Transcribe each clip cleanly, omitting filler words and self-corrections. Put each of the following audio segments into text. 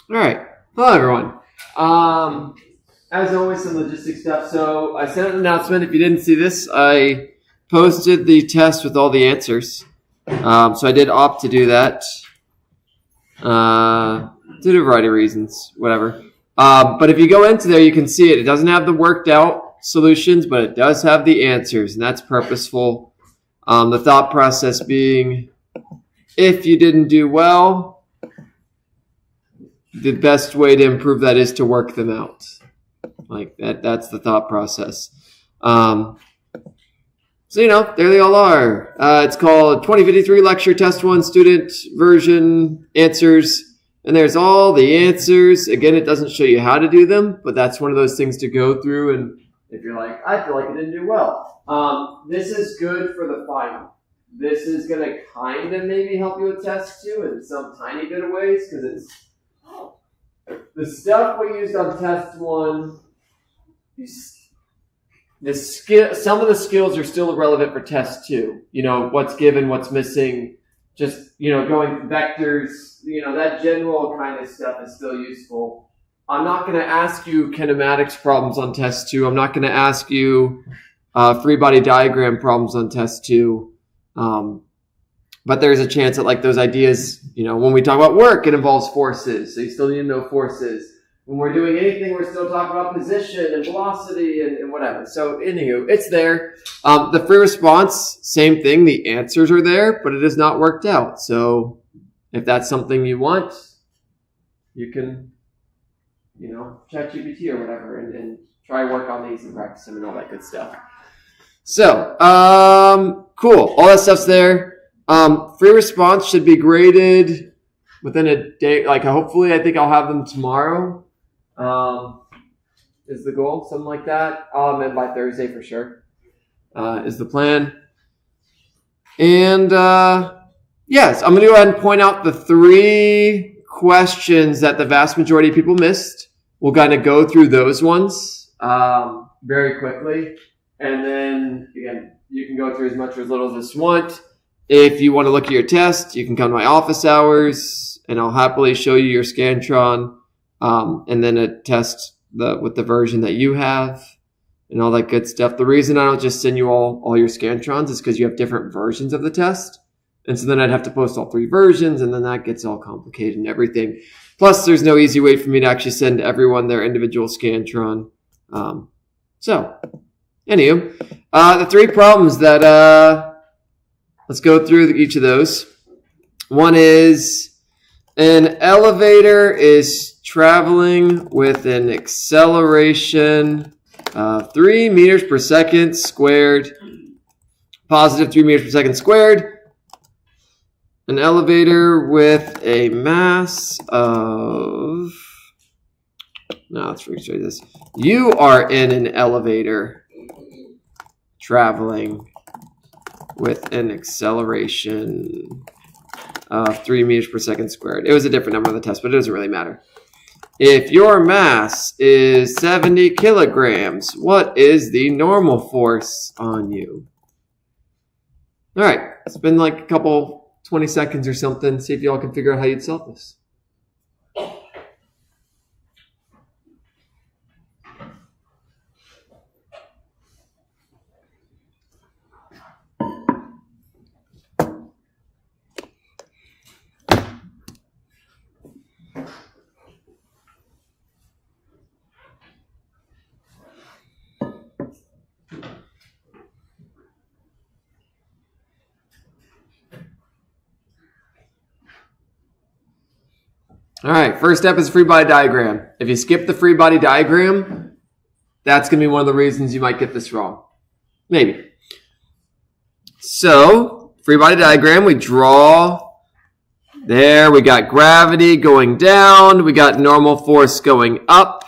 All right. Hello, everyone. As always, some logistics stuff. So I sent an announcement. If you didn't see this, I posted the test with all the answers. So I did opt to do that. Due to a variety of reasons, whatever. But if you go into there, you can see it. It doesn't have the worked out solutions, but it does have the answers, and that's purposeful. The thought process being, if you didn't do well, the best way to improve that is to work them out. Like that's the thought process. So, there they all are. It's called 2053 Lecture Test 1 Student Version Answers. And there's all the answers. Again, it doesn't show you how to do them, but that's one of those things to go through. And if you're like, I feel like I didn't do well. This is good for the final. This is going to kind of maybe help you with test 2 in some tiny bit of ways, because it's the stuff we used on test 1. Some of the skills are still relevant for test 2. What's given, what's missing, just, going vectors, that general kind of stuff is still useful. I'm not going to ask you kinematics problems on test 2. I'm not going to ask you free body diagram problems on test 2. But there's a chance that those ideas, when we talk about work, it involves forces. So you still need to know forces. When we're doing anything, we're still talking about position and velocity and whatever. So anywho, it's there. The free response, same thing. The answers are there, but it is not worked out. So if that's something you want, you can, ChatGPT or whatever and try work on these and practice them and all that good stuff. So, cool. All that stuff's there. Free response should be graded within a day. Hopefully, I think I'll have them tomorrow. Is the goal, something like that. And by Thursday for sure, is the plan. And, yes, I'm going to go ahead and point out the 3 questions that the vast majority of people missed. We'll kind of go through those ones, very quickly. And then, again, you can go through as much or as little as you want. If you want to look at your test, you can come to my office hours, and I'll happily show you your Scantron, and then attest with the version that you have and all that good stuff. The reason I don't just send you all your Scantrons is because you have different versions of the test. And so then I'd have to post all 3 versions, and then that gets all complicated and everything. Plus, there's no easy way for me to actually send everyone their individual Scantron. Anywho, the 3 problems that... let's go through each of those. One is an elevator is traveling with an acceleration of 3 meters per second squared, positive 3 meters per second squared. An elevator with a mass of... No, let's restate this. You are in an elevator traveling with an acceleration of 3 meters per second squared. It was a different number on the test, but it doesn't really matter. If your mass is 70 kilograms, what is the normal force on you? All right, it's been a couple 20 seconds or something. See if y'all can figure out how you'd solve this. All right, first step is free body diagram. If you skip the free body diagram, that's going to be one of the reasons you might get this wrong. Maybe. So, free body diagram, we draw there. We got gravity going down. We got normal force going up.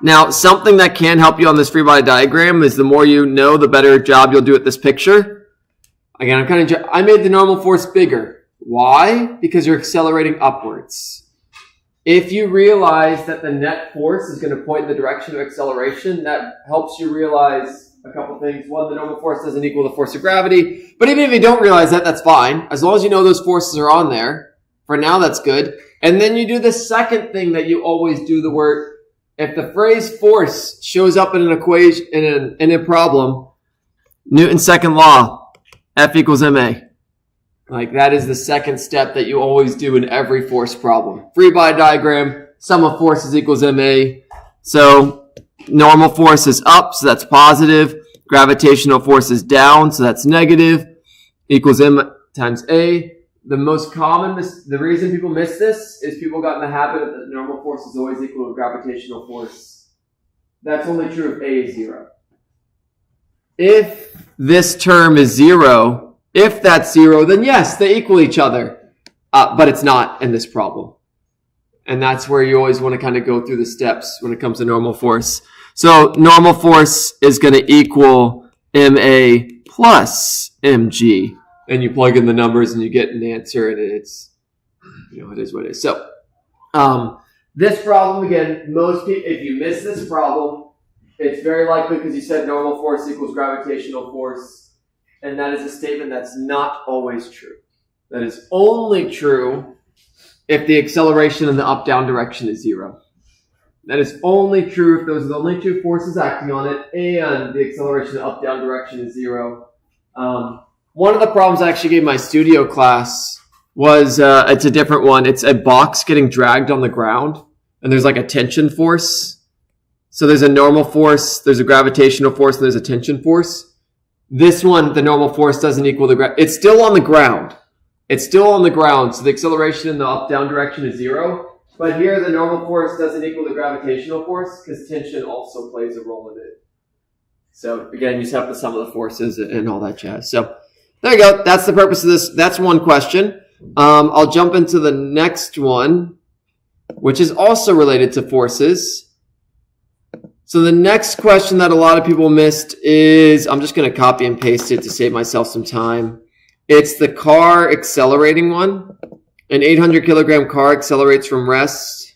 Now, something that can help you on this free body diagram is the more you know, the better job you'll do at this picture. Again, I made the normal force bigger. Why? Because you're accelerating upwards. If you realize that the net force is going to point in the direction of acceleration, that helps you realize a couple things. One, the normal force doesn't equal the force of gravity. But even if you don't realize that, that's fine. As long as you know those forces are on there, For now, that's good. And then you do the second thing that you always do the word. If the phrase force shows up in an equation, in a problem, Newton's second law, F equals ma. Like that is the second step that you always do in every force problem. Free body diagram, sum of forces equals ma. So normal force is up, so that's positive. Gravitational force is down, so that's negative. Equals m times a. The most common, the reason people miss this is people got in the habit that normal force is always equal to gravitational force. That's only true if a is 0. If this term is 0, if that's 0, then yes, they equal each other. But it's not in this problem. And that's where you always want to kind of go through the steps when it comes to normal force. So normal force is going to equal ma plus mg. And you plug in the numbers and you get an answer, and it's, it is what it is. So this problem, again, most people, if you miss this problem, it's very likely because you said normal force equals gravitational force. And that is a statement that's not always true. That is only true if the acceleration in the up-down direction is 0. That is only true if those are the only two forces acting on it and the acceleration in the up-down direction is 0. One of the problems I actually gave my studio class was, it's a different one. It's a box getting dragged on the ground, and there's like a tension force. So there's a normal force, there's a gravitational force, and there's a tension force. This one, the normal force doesn't equal the it's still on the ground. It's still on the ground, so the acceleration in the up-down direction is 0. But here, the normal force doesn't equal the gravitational force because tension also plays a role in it. So again, you just have the sum of the forces and all that jazz. So there you go. That's the purpose of this. That's one question. I'll jump into the next one, which is also related to forces. So the next question that a lot of people missed is, I'm just going to copy and paste it to save myself some time. It's the car accelerating one. An 800 kilogram car accelerates from rest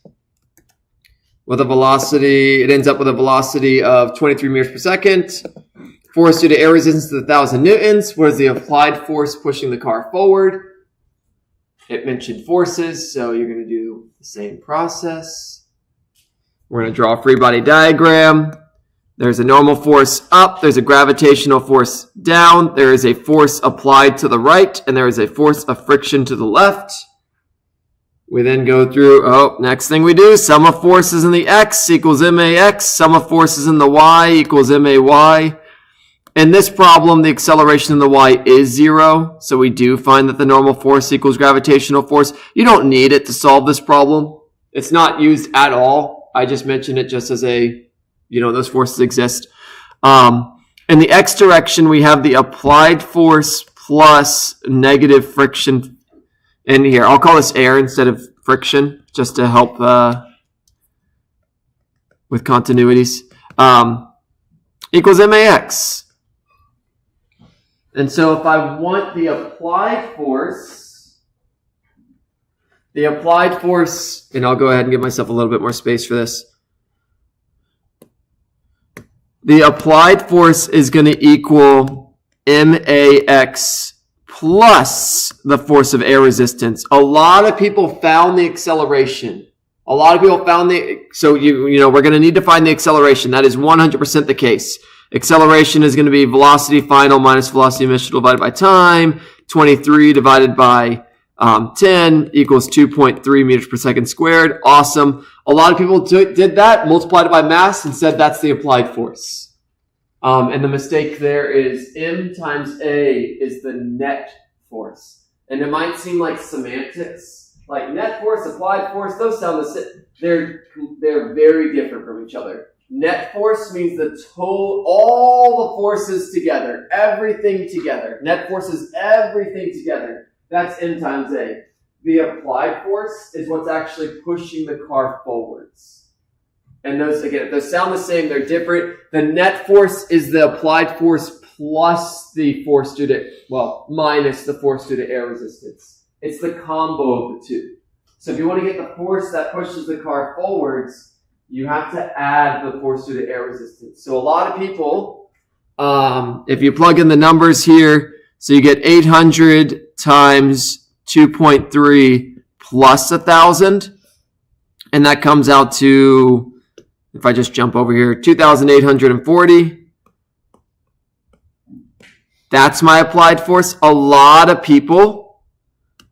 with a velocity, it ends up with a velocity of 23 meters per second. Force due to air resistance to 1,000 newtons. What is the applied force pushing the car forward? It mentioned forces, so you're going to do the same process. We're going to draw a free body diagram. There's a normal force up. There's a gravitational force down. There is a force applied to the right, and there is a force of friction to the left. We then go through, next thing we do, sum of forces in the x equals max. Sum of forces in the y equals may. In this problem, the acceleration in the y is 0, so we do find that the normal force equals gravitational force. You don't need it to solve this problem. It's not used at all. I just mentioned it just as a, those forces exist. In the x direction, we have the applied force plus negative friction in here. I'll call this air instead of friction, just to help with continuities. Equals max. And so if I want the applied force, and I'll go ahead and give myself a little bit more space for this. The applied force is going to equal max plus the force of air resistance. A lot of people found the acceleration. So we're going to need to find the acceleration. That is 100% the case. Acceleration is going to be velocity final minus velocity initial divided by time. 23 divided by 10 equals 2.3 meters per second squared. Awesome. A lot of people did that, multiplied it by mass, and said that's the applied force. And the mistake there is m times a is the net force. And it might seem like semantics. Like net force, applied force, those sound the same. They're very different from each other. Net force means the total, all the forces together, everything together. Net force is everything together. That's m times a. The applied force is what's actually pushing the car forwards. And those sound the same, they're different. The net force is the applied force plus the force due to, minus the force due to air resistance. It's the combo of the two. So if you want to get the force that pushes the car forwards, you have to add the force due to air resistance. So a lot of people, if you plug in the numbers here, so you get 800 times 2.3 plus 1,000. And that comes out to, if I just jump over here, 2,840. That's my applied force. A lot of people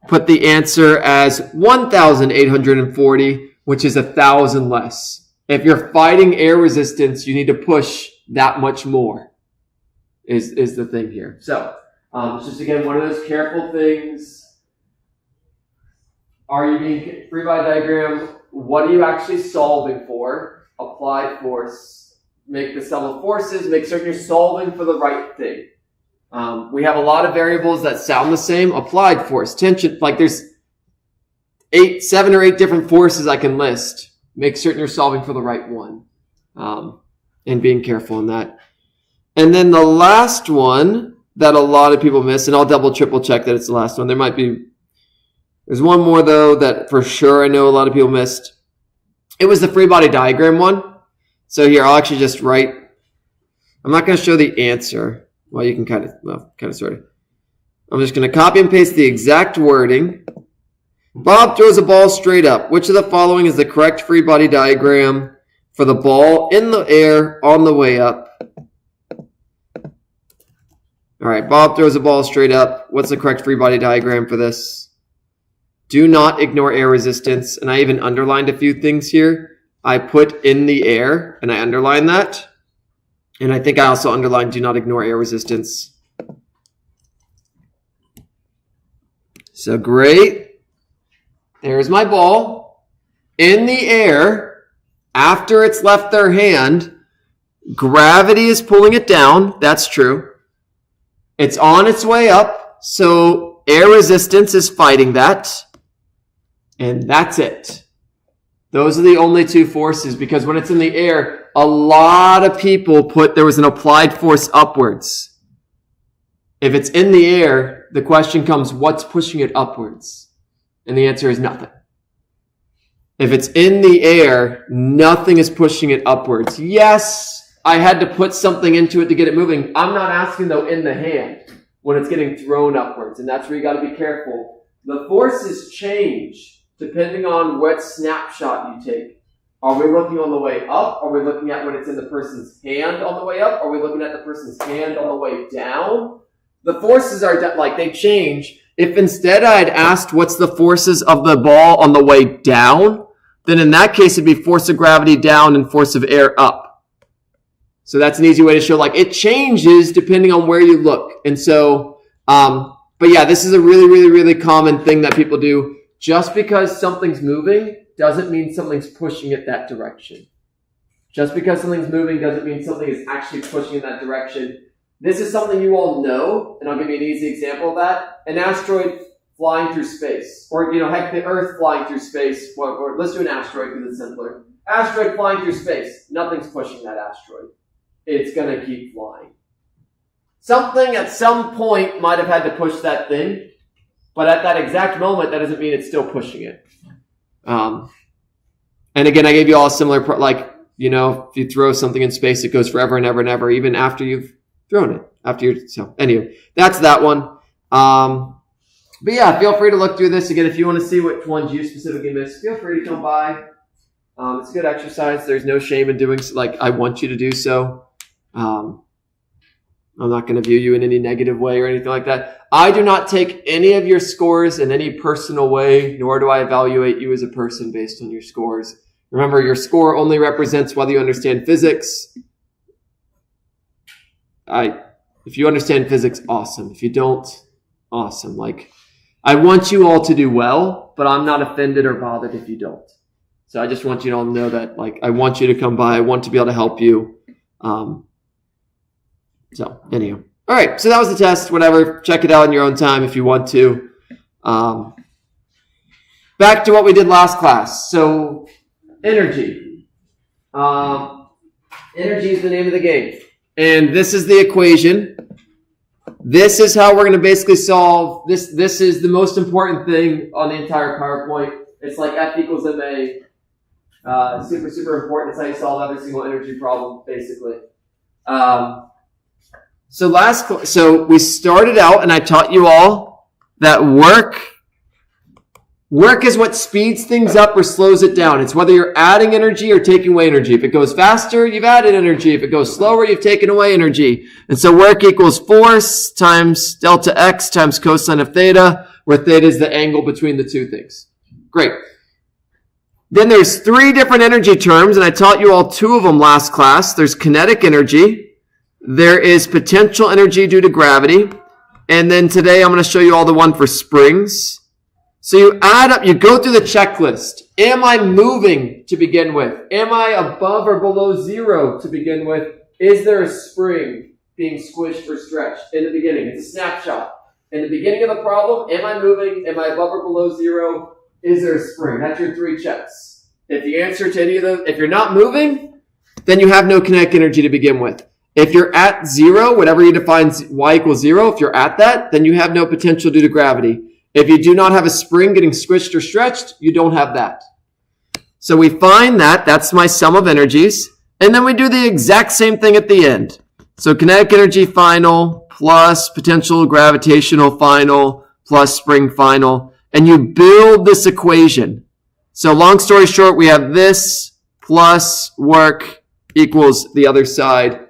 put the answer as 1,840, which is 1,000 less. If you're fighting air resistance, you need to push that much more, is the thing here. So, it's just, again, one of those careful things. Are you being free body diagram? What are you actually solving for? Applied force. Make the sum of forces. Make certain you're solving for the right thing. We have a lot of variables that sound the same. Applied force, tension, like there's 7 or 8 different forces I can list. Make certain you're solving for the right one. And being careful in that. And then the last one that a lot of people miss, and I'll double, triple check that it's the last one. There's one more though that for sure I know a lot of people missed. It was the free body diagram one. So here, I'll actually just write, I'm not going to show the answer. Well, you can kind of sort of. I'm just going to copy and paste the exact wording. Bob throws a ball straight up. Which of the following is the correct free body diagram for the ball in the air on the way up? All right, Bob throws a ball straight up. What's the correct free body diagram for this? Do not ignore air resistance. And I even underlined a few things here. I put in the air, and I underlined that. And I think I also underlined do not ignore air resistance. So great. There's my ball. In the air, after it's left their hand, gravity is pulling it down. That's true. It's on its way up. So air resistance is fighting that. And that's it. Those are the only two forces, because when it's in the air, a lot of people put there was an applied force upwards. If it's in the air, the question comes, what's pushing it upwards? And the answer is nothing. If it's in the air, nothing is pushing it upwards. Yes, I had to put something into it to get it moving. I'm not asking, though, in the hand when it's getting thrown upwards. And that's where you got to be careful. The forces change depending on what snapshot you take. Are we looking on the way up? Are we looking at when it's in the person's hand on the way up? Are we looking at the person's hand on the way down? The forces are they change. If instead I had asked what's the forces of the ball on the way down, then in that case it'd be force of gravity down and force of air up. So that's an easy way to show it changes depending on where you look. And so, but yeah, this is a really, really, really common thing that people do. Just because something's moving doesn't mean something's pushing it that direction. Just because something's moving doesn't mean something is actually pushing in that direction. This is something you all know, and I'll give you an easy example of that. An asteroid flying through space, or heck, the Earth flying through space. Or let's do an asteroid because it's simpler. Asteroid flying through space. Nothing's pushing that asteroid. It's going to keep flying. Something at some point might have had to push that thing. But at that exact moment, that doesn't mean it's still pushing it. And again, I gave you all a similar, if you throw something in space, it goes forever and ever and ever, even after you've thrown it. So anyway, that's that one. But yeah, feel free to look through this. Again, if you want to see which ones you specifically missed, feel free to come by. It's a good exercise. There's no shame in doing so. I want you to do so. I'm not going to view you in any negative way or anything like that. I do not take any of your scores in any personal way, nor do I evaluate you as a person based on your scores. Remember, your score only represents whether you understand physics. If you understand physics, awesome. If you don't, awesome. I want you all to do well, but I'm not offended or bothered if you don't. So I just want you all to know that, I want you to come by. I want to be able to help you. So, anyhow. All right, so that was the test. Whatever. Check it out in your own time if you want to. Back to what we did last class. So, energy. Energy is the name of the game. And this is the equation. This is how we're going to basically solve this. This is the most important thing on the entire PowerPoint. It's like F equals ma. Super, super important. It's how you solve every single energy problem, basically. So we started out, and I taught you all that work Work is what speeds things up or slows it down. It's whether you're adding energy or taking away energy. If it goes faster, you've added energy. If it goes slower, you've taken away energy. And so work equals force times delta x times cosine of theta, where theta is the angle between the two things. Great. Then there's 3 different energy terms, and I taught you all 2 of them last class. There's kinetic energy. There is potential energy due to gravity. And then today I'm going to show you all the one for springs. So you add up, you go through the checklist. Am I moving to begin with? Am I above or below 0 to begin with? Is there a spring being squished or stretched in the beginning? It's a snapshot. In the beginning of the problem, am I moving? Am I above or below 0? Is there a spring? That's your 3 checks. If you answer to any of those, if you're not moving, then you have no kinetic energy to begin with. If you're at 0, whatever you define y equals 0, if you're at that, then you have no potential due to gravity. If you do not have a spring getting squished or stretched, you don't have that. So we find that, that's my sum of energies, and then we do the exact same thing at the end. So kinetic energy final plus potential gravitational final plus spring final, and you build this equation. So long story short, we have this plus work equals the other side.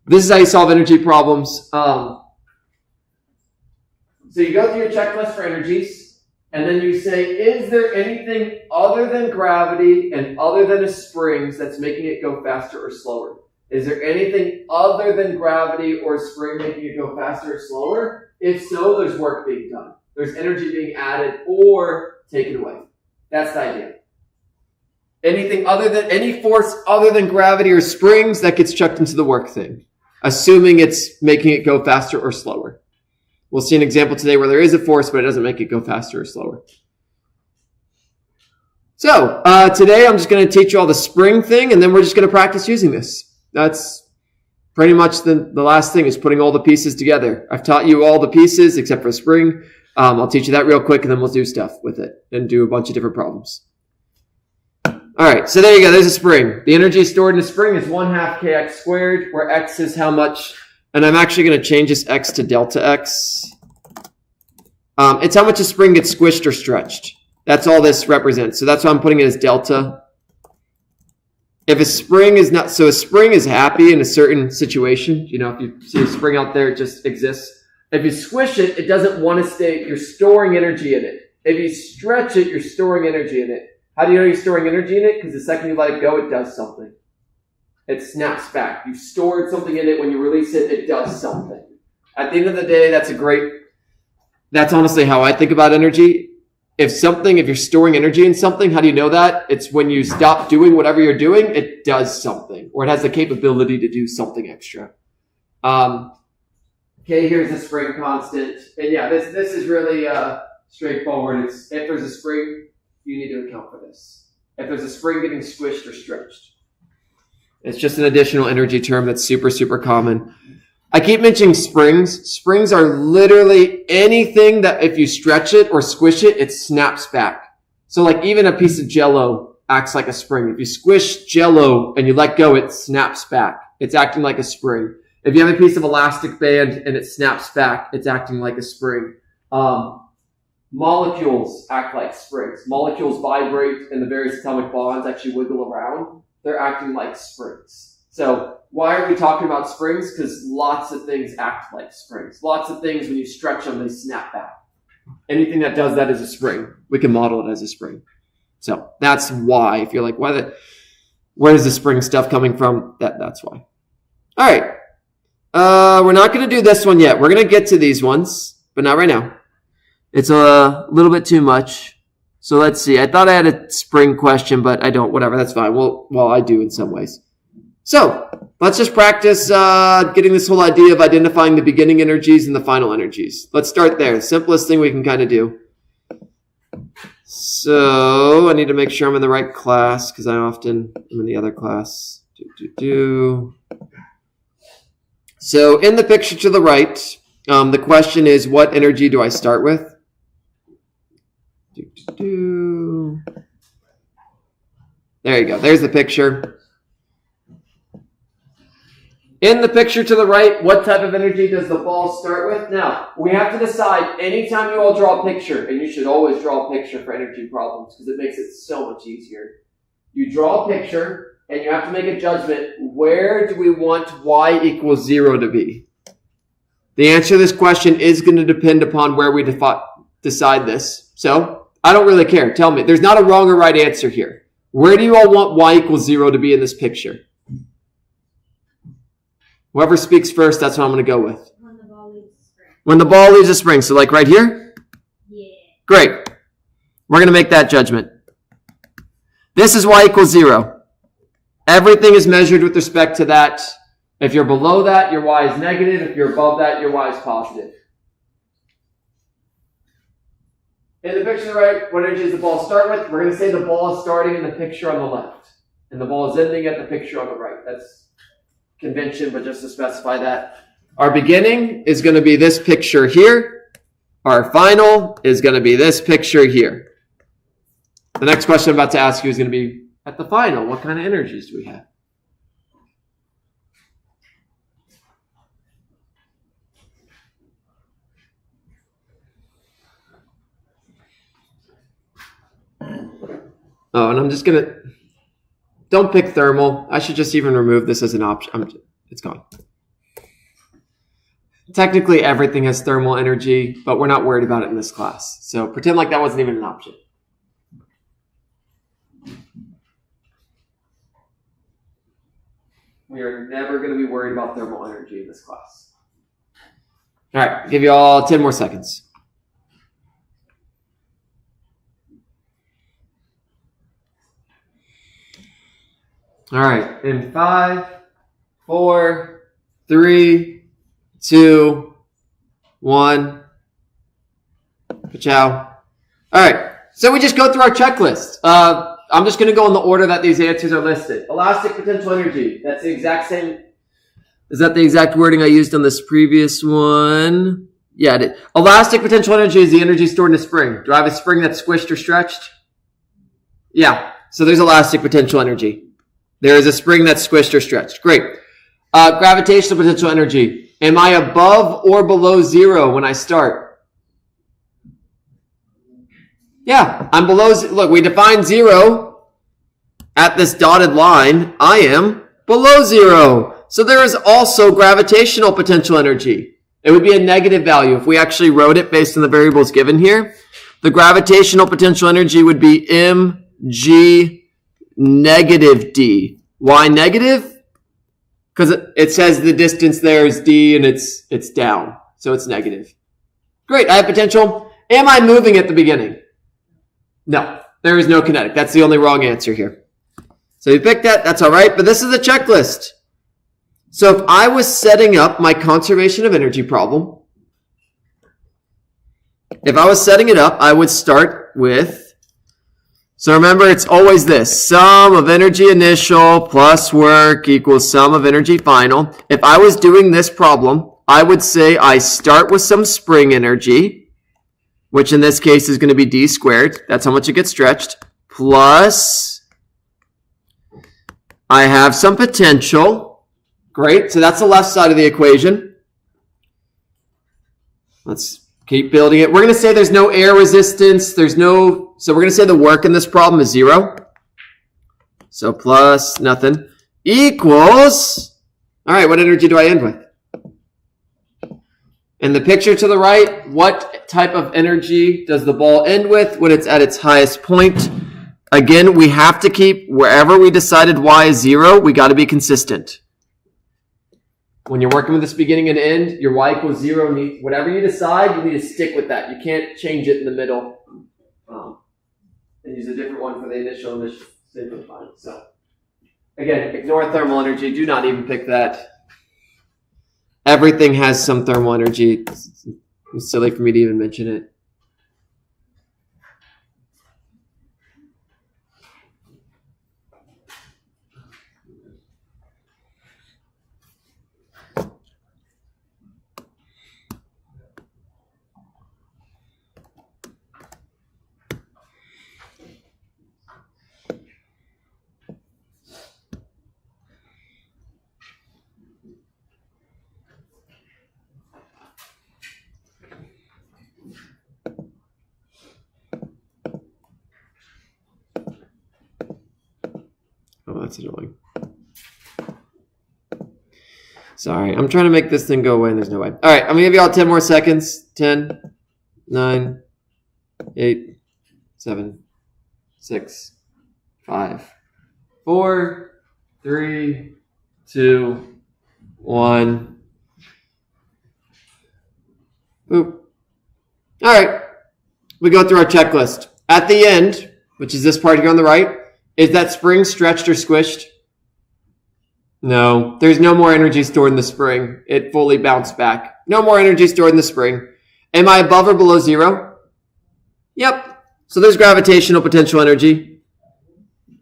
This is how you solve energy problems. So you go through your checklist for energies, and then you say, is there anything other than gravity and other than a springs that's making it go faster or slower? Is there anything other than gravity or spring making it go faster or slower? If so, there's work being done. There's energy being added or taken away. That's the idea. Anything other than, any force other than gravity or springs, that gets chucked into the work thing, assuming it's making it go faster or slower. We'll see an example today where there is a force, but it doesn't make it go faster or slower. So, today I'm just going to teach you all the spring thing, and then we're just going to practice using this. That's pretty much the last thing, is putting all the pieces together. I've taught you all the pieces except for spring. I'll teach you that real quick, and then we'll do stuff with it and do a bunch of different problems. All right, so there you go. There's a spring. The energy stored in a spring is 1/2 kx squared, where x is how much. And I'm actually going to change this x to delta x. It's how much a spring gets squished or stretched. That's all this represents. So that's why I'm putting it as delta. If a spring is not, so a spring is happy in a certain situation. You know, if you see a spring out there, it just exists. If you squish it, it doesn't want to stay. You're storing energy in it. If you stretch it, you're storing energy in it. How do you know you're storing energy in it? Because the second you let it go, it does something. It snaps back. You stored something in it. When you release it, it does something. At the end of the day, that's honestly how I think about energy. If you're storing energy in something, how do you know that? It's when you stop doing whatever you're doing, it does something, or it has the capability to do something extra. Okay, here's the spring constant. And yeah, this is really straightforward. If there's a spring, you need to account for this. If there's a spring getting squished or stretched. It's just an additional energy term that's super, super common. I keep mentioning springs. Springs are literally anything that if you stretch it or squish it, it snaps back. So like even a piece of Jell-O acts like a spring. If you squish Jell-O and you let go, it snaps back. It's acting like a spring. If you have a piece of elastic band and it snaps back, it's acting like a spring. Molecules act like springs. Molecules vibrate and the various atomic bonds actually wiggle around. They're acting like springs. So why are we talking about springs? Because lots of things act like springs. Lots of things, when you stretch them, they snap back. Anything that does that is a spring. We can model it as a spring. So that's why. If you're like, where is the spring stuff coming from? That's why. All right. We're not going to do this one yet. We're going to get to these ones, but not right now. It's a little bit too much. So let's see. I thought I had a spring question, but I don't. Whatever. That's fine. Well, I do in some ways. So let's just practice getting this whole idea of identifying the beginning energies and the final energies. Let's start there. The simplest thing we can kind of do. So I need to make sure I'm in the right class because I often am in the other class. So in the picture to the right, the question is, what energy do I start with? There you go. There's the picture. In the picture to the right, what type of energy does the ball start with? Now, we have to decide anytime you all draw a picture, and you should always draw a picture for energy problems because it makes it so much easier. You draw a picture, and you have to make a judgment. Where do we want y equals 0 to be? The answer to this question is going to depend upon where we decide this. So, I don't really care. Tell me. There's not a wrong or right answer here. Where do you all want y equals 0 to be in this picture? Whoever speaks first, that's what I'm going to go with. When the ball leaves the spring. When the ball leaves the spring. So like right here? Yeah. Great. We're going to make that judgment. This is y equals 0. Everything is measured with respect to that. If you're below that, your y is negative. If you're above that, your y is positive. In the picture on the right, what energy does the ball start with? We're going to say the ball is starting in the picture on the left. And the ball is ending at the picture on the right. That's convention, but just to specify that. Our beginning is going to be this picture here. Our final is going to be this picture here. The next question I'm about to ask you is going to be, at the final, what kind of energies do we have? Oh, and I'm just going to... Don't pick thermal. I should just even remove this as an option. It's gone. Technically, everything has thermal energy, but we're not worried about it in this class. So pretend like that wasn't even an option. We are never going to be worried about thermal energy in this class. All right, I'll give you all 10 more seconds. All right, in 5, 4, 3, 2, 1. Ciao. All right, so we just go through our checklist. I'm just going to go in the order that these answers are listed. Elastic potential energy. That's the exact same. Is that the exact wording I used on this previous one? Yeah, it is. Elastic potential energy is the energy stored in a spring. Do I have a spring that's squished or stretched? Yeah, so there's elastic potential energy. There is a spring that's squished or stretched. Great. Gravitational potential energy. Am I above or below 0 when I start? Yeah, I'm below. Look, we define 0 at this dotted line. I am below 0. So there is also gravitational potential energy. It would be a negative value if we actually wrote it based on the variables given here. The gravitational potential energy would be mg negative d. Why negative? Because it says the distance there is d and it's down. So it's negative. Great, I have potential. Am I moving at the beginning? No, there is no kinetic. That's the only wrong answer here. So you picked that, that's all right, but this is a checklist. So if I was setting up my conservation of energy problem, if I was setting it up, I would start with, so remember, it's always this. Sum of energy initial plus work equals sum of energy final. If I was doing this problem, I would say I start with some spring energy, which in this case is going to be d squared. That's how much it gets stretched. Plus, I have some potential. Great. So that's the left side of the equation. Let's keep building it. We're going to say there's no air resistance. So we're going to say the work in this problem is 0. So plus nothing equals, all right, what energy do I end with? In the picture to the right, what type of energy does the ball end with when it's at its highest point? Again, we have to keep, wherever we decided y is 0, we got to be consistent. When you're working with this beginning and end, your y equals 0. Whatever you decide, you need to stick with that. You can't change it in the middle and use a different one for the initial and the final. So, again, ignore thermal energy. Do not even pick that. Everything has some thermal energy. It's silly for me to even mention it. Oh, that's annoying. Sorry, I'm trying to make this thing go away and there's no way. All right, I'm going to give you all 10 more seconds. 10, 9, 8, 7, 6, 5, 4, 3, 2, 1. Boop. All right, we go through our checklist. At the end, which is this part here on the right, is that spring stretched or squished? No, there's no more energy stored in the spring. It fully bounced back. No more energy stored in the spring. Am I above or below zero? Yep. So there's gravitational potential energy.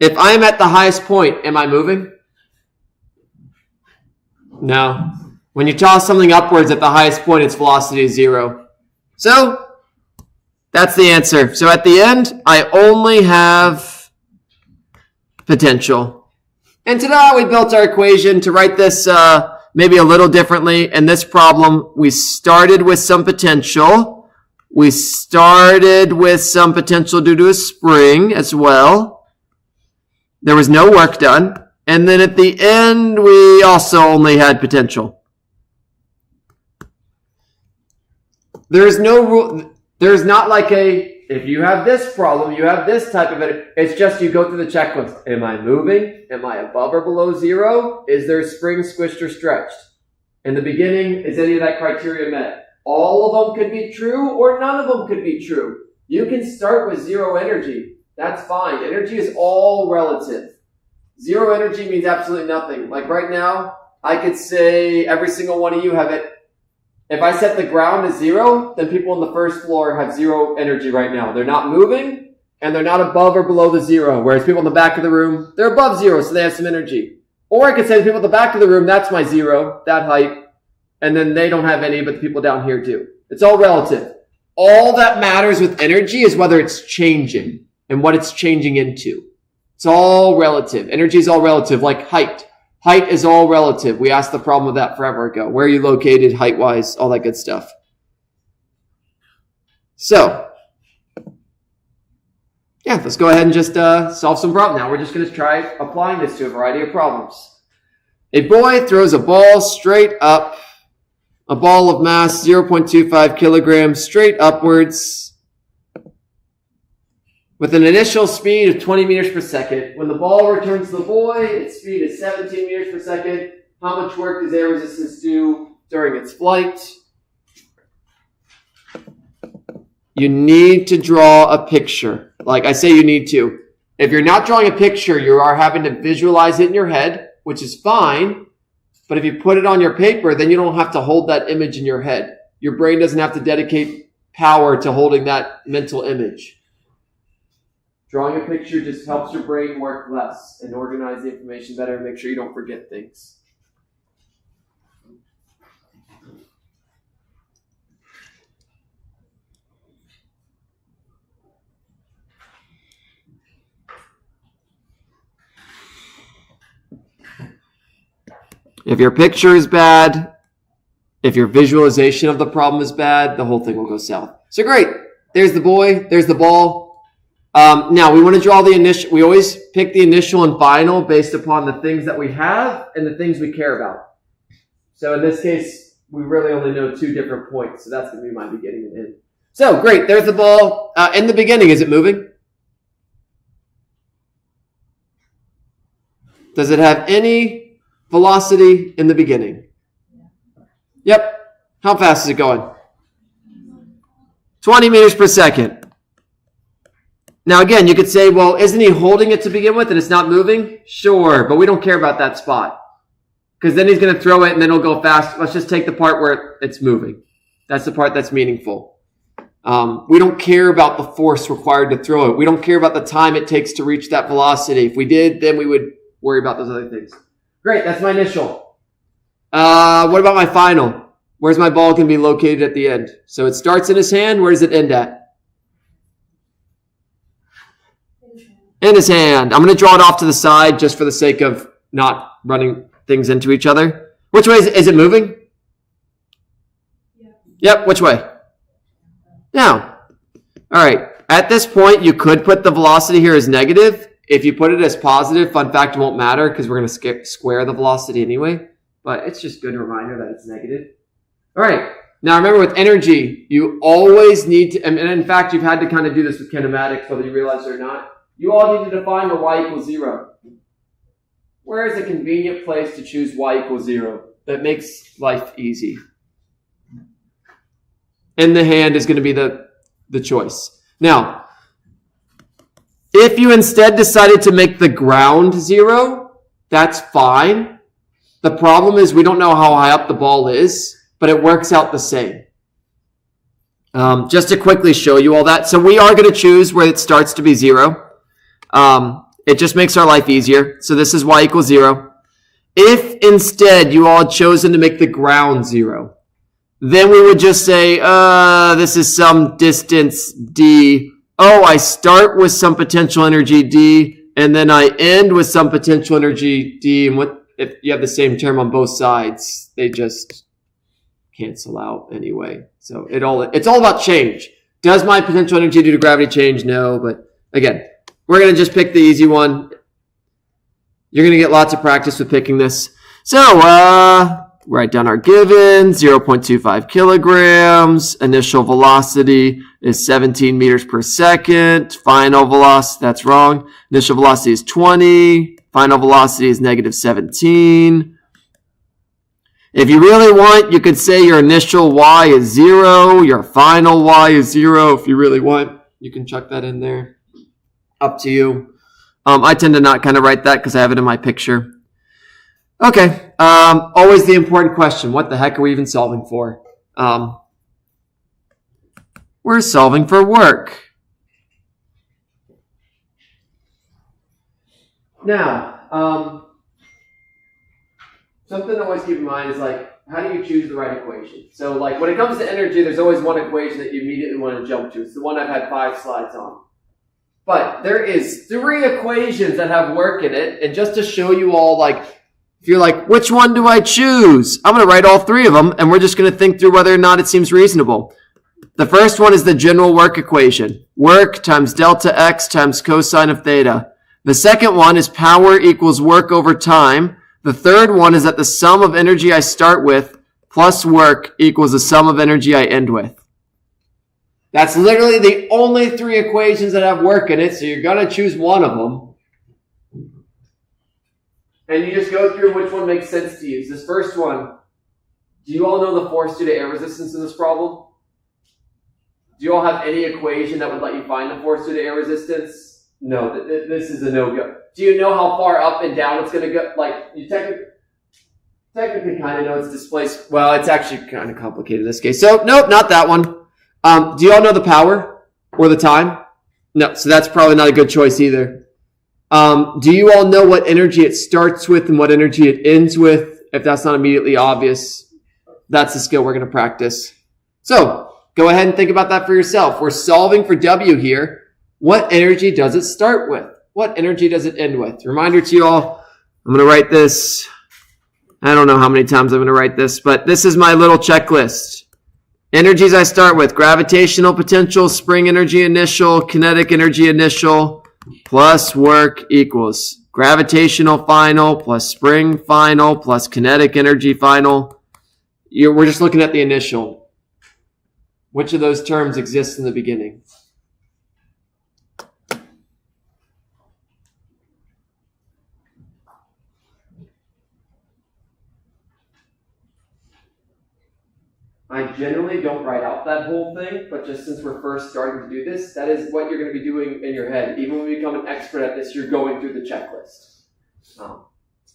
If I'm at the highest point, am I moving? No. When you toss something upwards at the highest point, its velocity is zero. So that's the answer. So at the end, I only have potential. And ta-da, we built our equation. To write this maybe a little differently, in this problem, we started with some potential. We started with some potential due to a spring as well. There was no work done. And then at the end, we also only had potential. There's no rule. There's not like if you have this problem, you have this type of it. It's just you go through the checklist. Am I moving? Am I above or below zero? Is there spring squished or stretched? In the beginning, is any of that criteria met? All of them could be true or none of them could be true. You can start with zero energy. That's fine. Energy is all relative. Zero energy means absolutely nothing. Like right now, I could say every single one of you have it. If I set the ground as zero, then people on the first floor have zero energy right now. They're not moving, and they're not above or below the zero. Whereas people in the back of the room, they're above zero, so they have some energy. Or I could say the people at the back of the room, that's my zero, that height, and then they don't have any, but the people down here do. It's all relative. All that matters with energy is whether it's changing and what it's changing into. It's all relative. Energy is all relative, like height. Height is all relative. We asked the problem with that forever ago. Where are you located height-wise? All that good stuff. So, yeah, let's go ahead and just solve some problems. Now we're just going to try applying this to a variety of problems. A boy throws a ball straight up, a ball of mass 0.25 kilograms straight upwards with an initial speed of 20 meters per second. When the ball returns to the boy, its speed is 17 meters per second. How much work does air resistance do during its flight? You need to draw a picture. Like I say, you need to. If you're not drawing a picture, you are having to visualize it in your head, which is fine. But if you put it on your paper, then you don't have to hold that image in your head. Your brain doesn't have to dedicate power to holding that mental image. Drawing a picture just helps your brain work less and organize the information better and make sure you don't forget things. If your picture is bad, if your visualization of the problem is bad, the whole thing will go south. So great. There's the boy. There's the ball. Now, we want to draw the initial. We always pick the initial and final based upon the things that we have and the things we care about. So in this case, we really only know two different points. So that's going to be my beginning and end. So great. There's the ball. In the beginning, is it moving? Does it have any velocity in the beginning? Yep. How fast is it going? 20 meters per second. Now, again, you could say, well, isn't he holding it to begin with and it's not moving? Sure, but we don't care about that spot. Because then he's going to throw it and then it'll go fast. Let's just take the part where it's moving. That's the part that's meaningful. We don't care about the force required to throw it. We don't care about the time it takes to reach that velocity. If we did, then we would worry about those other things. Great, that's my initial. What about my final? Where's my ball going to be located at the end? So it starts in his hand. Where does it end at? In his hand. I'm going to draw it off to the side just for the sake of not running things into each other. Which way is it moving? Yeah. Yep, which way? Now. All right. At this point, you could put the velocity here as negative. If you put it as positive, fun fact, it won't matter because we're going to square the velocity anyway. But it's just a good reminder that it's negative. All right. Now remember with energy, you always need to, and in fact, you've had to kind of do this with kinematics, whether you realize it or not. You all need to define where y equals 0. Where is a convenient place to choose y equals 0? That makes life easy. In the hand is going to be the choice. Now, if you instead decided to make the ground 0, that's fine. The problem is we don't know how high up the ball is, but it works out the same. Just to quickly show you all that. So we are going to choose where it starts to be 0. It just makes our life easier. So this is y equals 0. If instead you all had chosen to make the ground 0, then we would just say, this is some distance d. Oh, I start with some potential energy d, and then I end with some potential energy d. And what if you have the same term on both sides? They just cancel out anyway. So it's all about change. Does my potential energy due to gravity change? No, but again, we're going to just pick the easy one. You're going to get lots of practice with picking this. So, write down our given, 0.25 kilograms. Initial velocity is 17 meters per second. Final velocity, that's wrong. Initial velocity is 20. Final velocity is negative 17. If you really want, you could say your initial y is 0. Your final y is 0. If you really want, you can chuck that in there. Up to you. I tend to not kind of write that because I have it in my picture. Okay. Always the important question. What the heck are we even solving for? We're solving for work. Now, something to always keep in mind is how do you choose the right equation? So when it comes to energy, there's always one equation that you immediately want to jump to. It's the one I've had 5 slides on. But there is 3 equations that have work in it. And just to show you all, if you're like, which one do I choose? I'm going to write all 3 of them, and we're just going to think through whether or not it seems reasonable. The first one is the general work equation. Work times delta x times cosine of theta. The second one is power equals work over time. The third one is that the sum of energy I start with plus work equals the sum of energy I end with. That's literally the only 3 equations that have work in it, so you're going to choose one of them. And you just go through which one makes sense to use. This first one, do you all know the force due to air resistance in this problem? Do you all have any equation that would let you find the force due to air resistance? No, this is a no-go. Do you know how far up and down it's going to go? You technically kind of know it's displaced. Well, it's actually kind of complicated in this case. So, nope, not that one. Do you all know the power or the time? No, so that's probably not a good choice either. Do you all know what energy it starts with and what energy it ends with? If that's not immediately obvious, that's the skill we're going to practice. So, go ahead and think about that for yourself. We're solving for W here. What energy does it start with? What energy does it end with? Reminder to you all, I'm going to write this. I don't know how many times I'm going to write this, but this is my little checklist. Energies I start with: gravitational potential, spring energy initial, kinetic energy initial, plus work equals gravitational final, plus spring final, plus kinetic energy final. We're just looking at the initial. Which of those terms exists in the beginning? I generally don't write out that whole thing, but just since we're first starting to do this, that is what you're going to be doing in your head. Even when you become an expert at this, you're going through the checklist.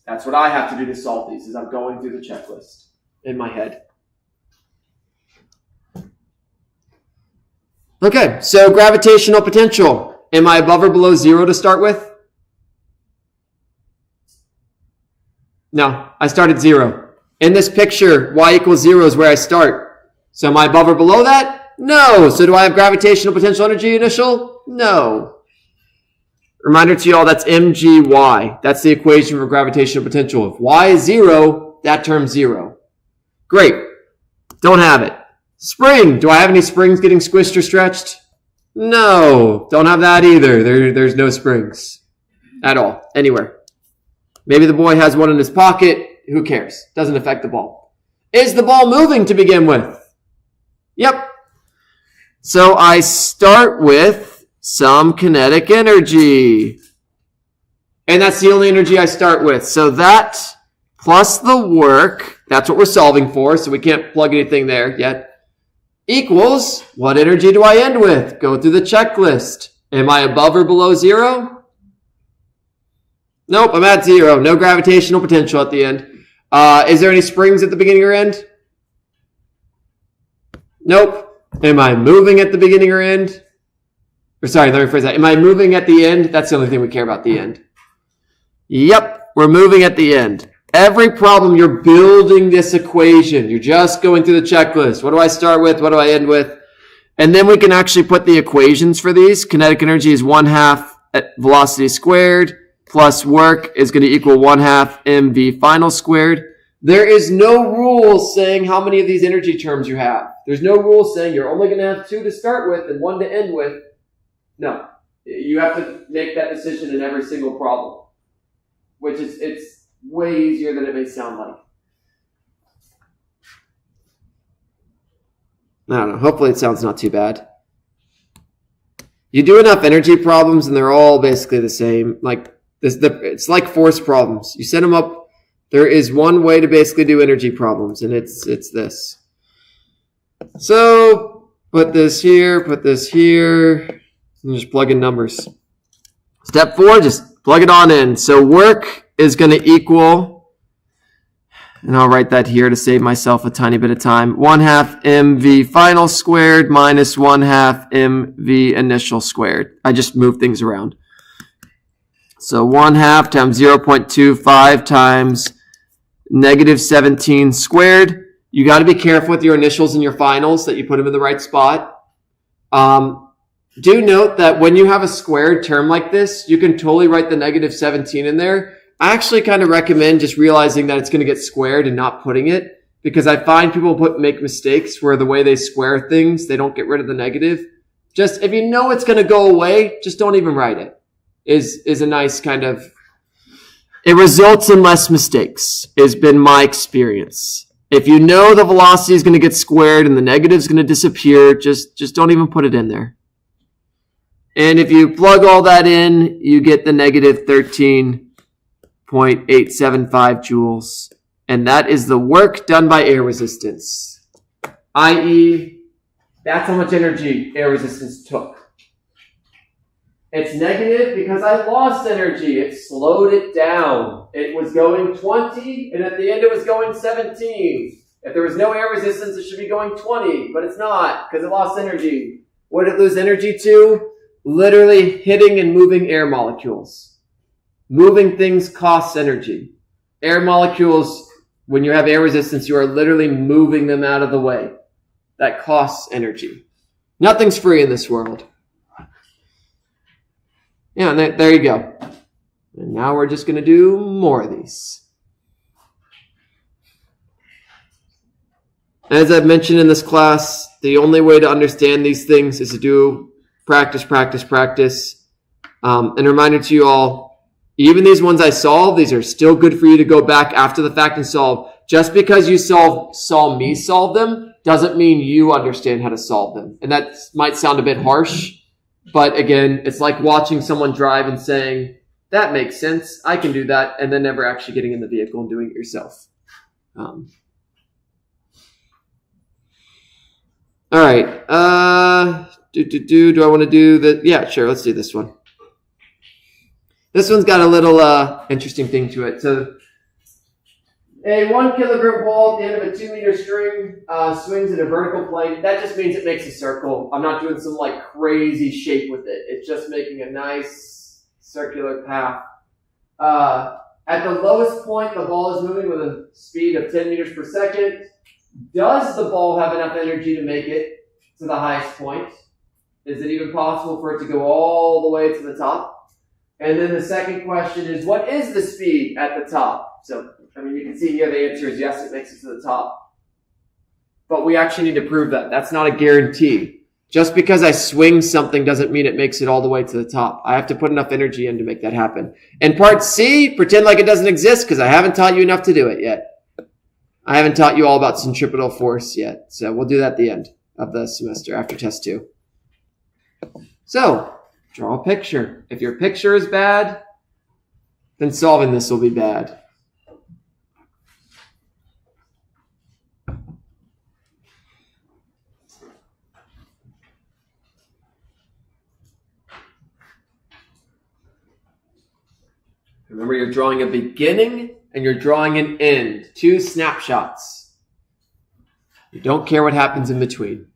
That's what I have to do to solve these, is I'm going through the checklist in my head. Okay, so gravitational potential. Am I above or below 0 to start with? No, I start at 0. In this picture, y equals 0 is where I start. So am I above or below that? No. So do I have gravitational potential energy initial? No. Reminder to you all, that's mgy. That's the equation for gravitational potential. If y is 0, that term's 0. Great. Don't have it. Spring. Do I have any springs getting squished or stretched? No. Don't have that either. There's no springs. at all, anywhere. Maybe the boy has one in his pocket. Who cares? Doesn't affect the ball. Is the ball moving to begin with? Yep. So I start with some kinetic energy. And that's the only energy I start with. So that plus the work, that's what we're solving for, so we can't plug anything there yet, equals what energy do I end with? Go through the checklist. Am I above or below 0? Nope, I'm at 0. No gravitational potential at the end. Is there any springs at the beginning or end? Nope. Am I moving at the beginning or end? Or sorry, let me rephrase that. Am I moving at the end? That's the only thing we care about, the end. Yep, we're moving at the end. Every problem, you're building this equation. You're just going through the checklist. What do I start with? What do I end with? And then we can actually put the equations for these. Kinetic energy is 1/2 velocity squared plus work is going to equal 1/2 mv final squared. There is no rule saying how many of these energy terms you have. There's no rule saying you're only going to have 2 to start with and 1 to end with. No. You have to make that decision in every single problem, which is, it's way easier than it may sound like. I don't know. Hopefully it sounds not too bad. You do enough energy problems and they're all basically the same. Like this, it's like force problems. You set them up. There is one way to basically do energy problems, and it's this. So put this here, and just plug in numbers. Step 4, just plug it on in. So work is going to equal, and I'll write that here to save myself a tiny bit of time, 1/2 mv final squared minus 1/2 mv initial squared. I just move things around. So 1/2 times 0.25 times -17 squared. You got to be careful with your initials and your finals that you put them in the right spot. Do note that when you have a squared term like this, you can totally write the -17 in there. I actually kind of recommend just realizing that it's going to get squared and not putting it, because I find people make mistakes where the way they square things, they don't get rid of the negative. Just if you know it's going to go away, just don't even write it. Is a nice kind of, it results in less mistakes, has been my experience. If you know the velocity is going to get squared and the negative is going to disappear, just don't even put it in there. And if you plug all that in, you get the -13.875 joules. And that is the work done by air resistance. I.e., that's how much energy air resistance took. It's negative because I lost energy. It slowed it down. It was going 20, and at the end it was going 17. If there was no air resistance, it should be going 20, but it's not because it lost energy. What did it lose energy to? Literally hitting and moving air molecules. Moving things costs energy. Air molecules, when you have air resistance, you are literally moving them out of the way. That costs energy. Nothing's free in this world. Yeah, and there you go. And now we're just going to do more of these. As I've mentioned in this class, the only way to understand these things is to do practice. And a reminder to you all, even these ones I solved, these are still good for you to go back after the fact and solve. Just because you saw me solve them doesn't mean you understand how to solve them. And that might sound a bit harsh. But again, it's like watching someone drive and saying, that makes sense, I can do that, and then never actually getting in the vehicle and doing it yourself. All right. Do I want to do the... Yeah, sure, let's do this one. This one's got a little interesting thing to it. So a 1 kilogram ball at the end of a 2 meter string swings in a vertical plane. That just means it makes a circle. I'm not doing some like crazy shape with it. It's just making a nice circular path. At the lowest point, the ball is moving with a speed of 10 meters per second. Does the ball have enough energy to make it to the highest point? Is it even possible for it to go all the way to the top? And then the second question is, what is the speed at the top? So, I mean, you can see here the answer is yes, it makes it to the top. But we actually need to prove that. That's not a guarantee. Just because I swing something doesn't mean it makes it all the way to the top. I have to put enough energy in to make that happen. And part C, pretend like it doesn't exist because I haven't taught you enough to do it yet. I haven't taught you all about centripetal force yet. So we'll do that at the end of the semester after test 2. So, draw a picture. If your picture is bad, then solving this will be bad. Remember, you're drawing a beginning and you're drawing an end. 2 snapshots. You don't care what happens in between.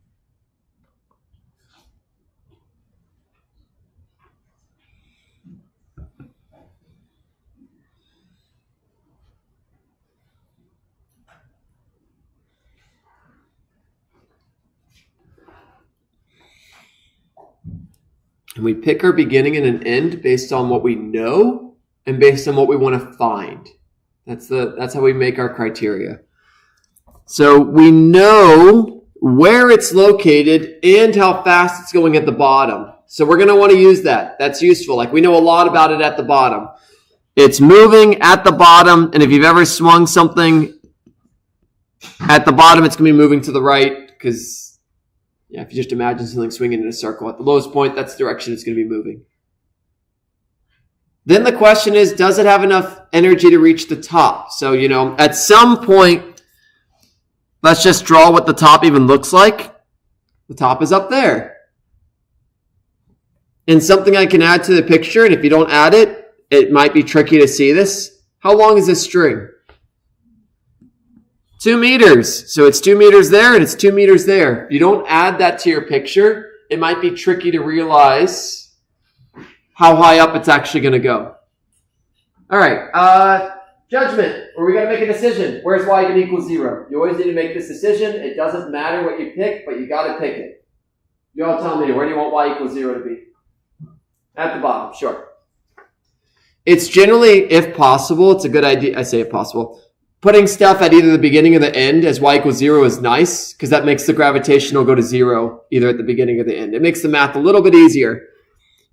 And we pick our beginning and an end based on what we know and based on what we want to find. That's how we make our criteria. So we know where it's located and how fast it's going at the bottom. So we're going to want to use that. That's useful. Like we know a lot about it at the bottom. It's moving at the bottom, and if you've ever swung something at the bottom, it's going to be moving to the right because, if you just imagine something swinging in a circle at the lowest point, that's the direction it's going to be moving. Then the question is, does it have enough energy to reach the top? So, at some point, let's just draw what the top even looks like. The top is up there. And something I can add to the picture, and if you don't add it, it might be tricky to see this. How long is this string? 2 meters. So it's 2 meters there and it's 2 meters there. If you don't add that to your picture, it might be tricky to realize how high up it's actually going to go. All right. Judgment. Are we going to make a decision? Where's y going to equal 0? You always need to make this decision. It doesn't matter what you pick, but you got to pick it. You all tell me, where do you want y equals 0 to be? At the bottom, sure. It's generally, if possible, it's a good idea. I say if possible. Putting stuff at either the beginning or the end as y equals 0 is nice because that makes the gravitational go to 0 either at the beginning or the end. It makes the math a little bit easier.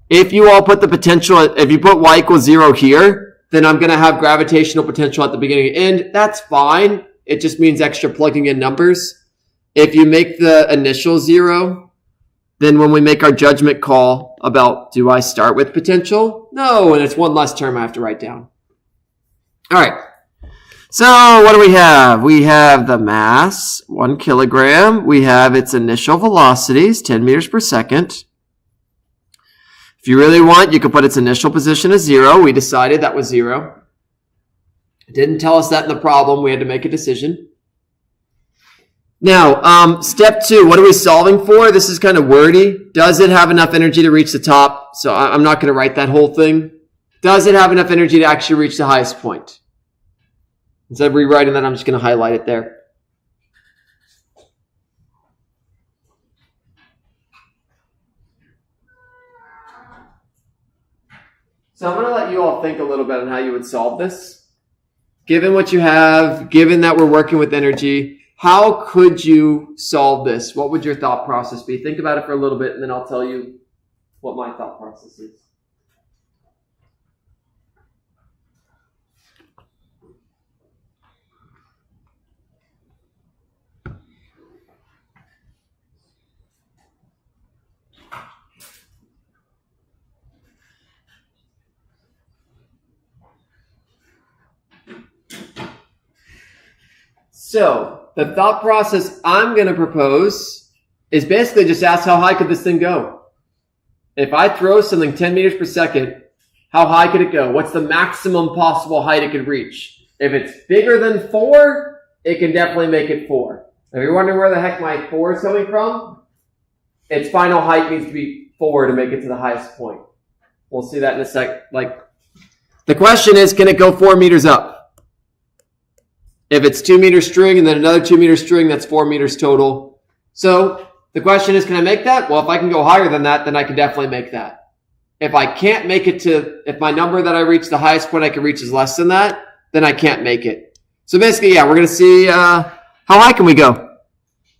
If you all put the potential, if you put y equals 0 here, then I'm going to have gravitational potential at the beginning and end. That's fine. It just means extra plugging in numbers. If you make the initial 0, then when we make our judgment call about do I start with potential? No, and it's one less term I have to write down. All right. So what do we have? We have the mass, 1 kilogram. We have its initial velocities, 10 meters per second. If you really want, you could put its initial position as 0. We decided that was 0. It didn't tell us that in the problem. We had to make a decision. Now, step 2, what are we solving for? This is kind of wordy. Does it have enough energy to reach the top? So I'm not going to write that whole thing. Does it have enough energy to actually reach the highest point? Instead of rewriting that, I'm just going to highlight it there. So I'm going to let you all think a little bit on how you would solve this. Given what you have, given that we're working with energy, how could you solve this? What would your thought process be? Think about it for a little bit, and then I'll tell you what my thought process is. So, the thought process I'm going to propose is basically just ask how high could this thing go? If I throw something 10 meters per second, how high could it go? What's the maximum possible height it could reach? If it's bigger than 4, it can definitely make it 4. If you're wondering where the heck my 4 is coming from, its final height needs to be 4 to make it to the highest point. We'll see that in a sec. The question is, can it go 4 meters up? If it's 2 meter string and then another 2 meter string, that's 4 meters total. So the question is, can I make that? Well, if I can go higher than that, then I can definitely make that. If I can't make it if my number that I reach, the highest point I can reach is less than that, then I can't make it. So basically, we're going to see how high can we go?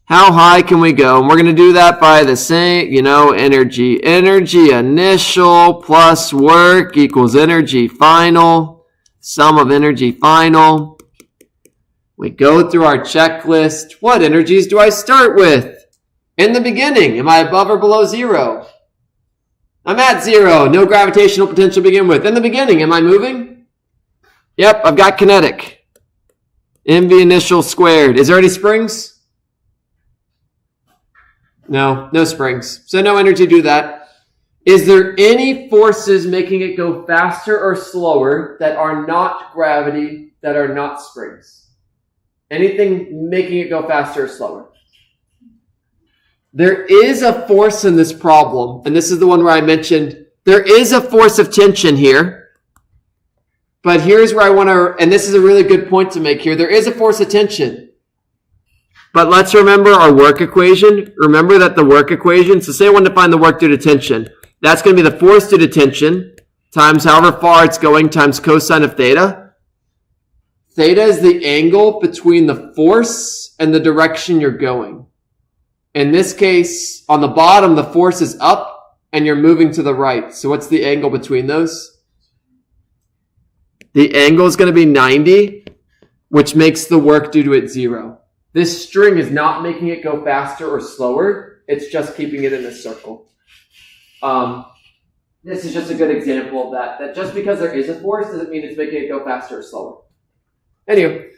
How high can we go? And we're going to do that by the same, energy. Energy initial plus work equals energy final. Sum of energy final. We go through our checklist. What energies do I start with? In the beginning, am I above or below 0? I'm at 0. No gravitational potential to begin with. In the beginning, am I moving? Yep, I've got kinetic. MV initial squared. Is there any springs? No springs. So no energy to do that. Is there any forces making it go faster or slower that are not gravity, that are not springs? Anything making it go faster or slower? There is a force in this problem, and this is the one where I mentioned there is a force of tension here. But here's where I want to, and this is a really good point to make here. There is a force of tension. But let's remember our work equation. Remember that the work equation, so say I want to find the work due to tension. That's going to be the force due to tension times however far it's going times cosine of theta. Theta is the angle between the force and the direction you're going. In this case, on the bottom, the force is up and you're moving to the right. So what's the angle between those? The angle is going to be 90, which makes the work due to it 0. This string is not making it go faster or slower. It's just keeping it in a circle. This is just a good example of that. That just because there is a force doesn't mean it's making it go faster or slower. Anyway,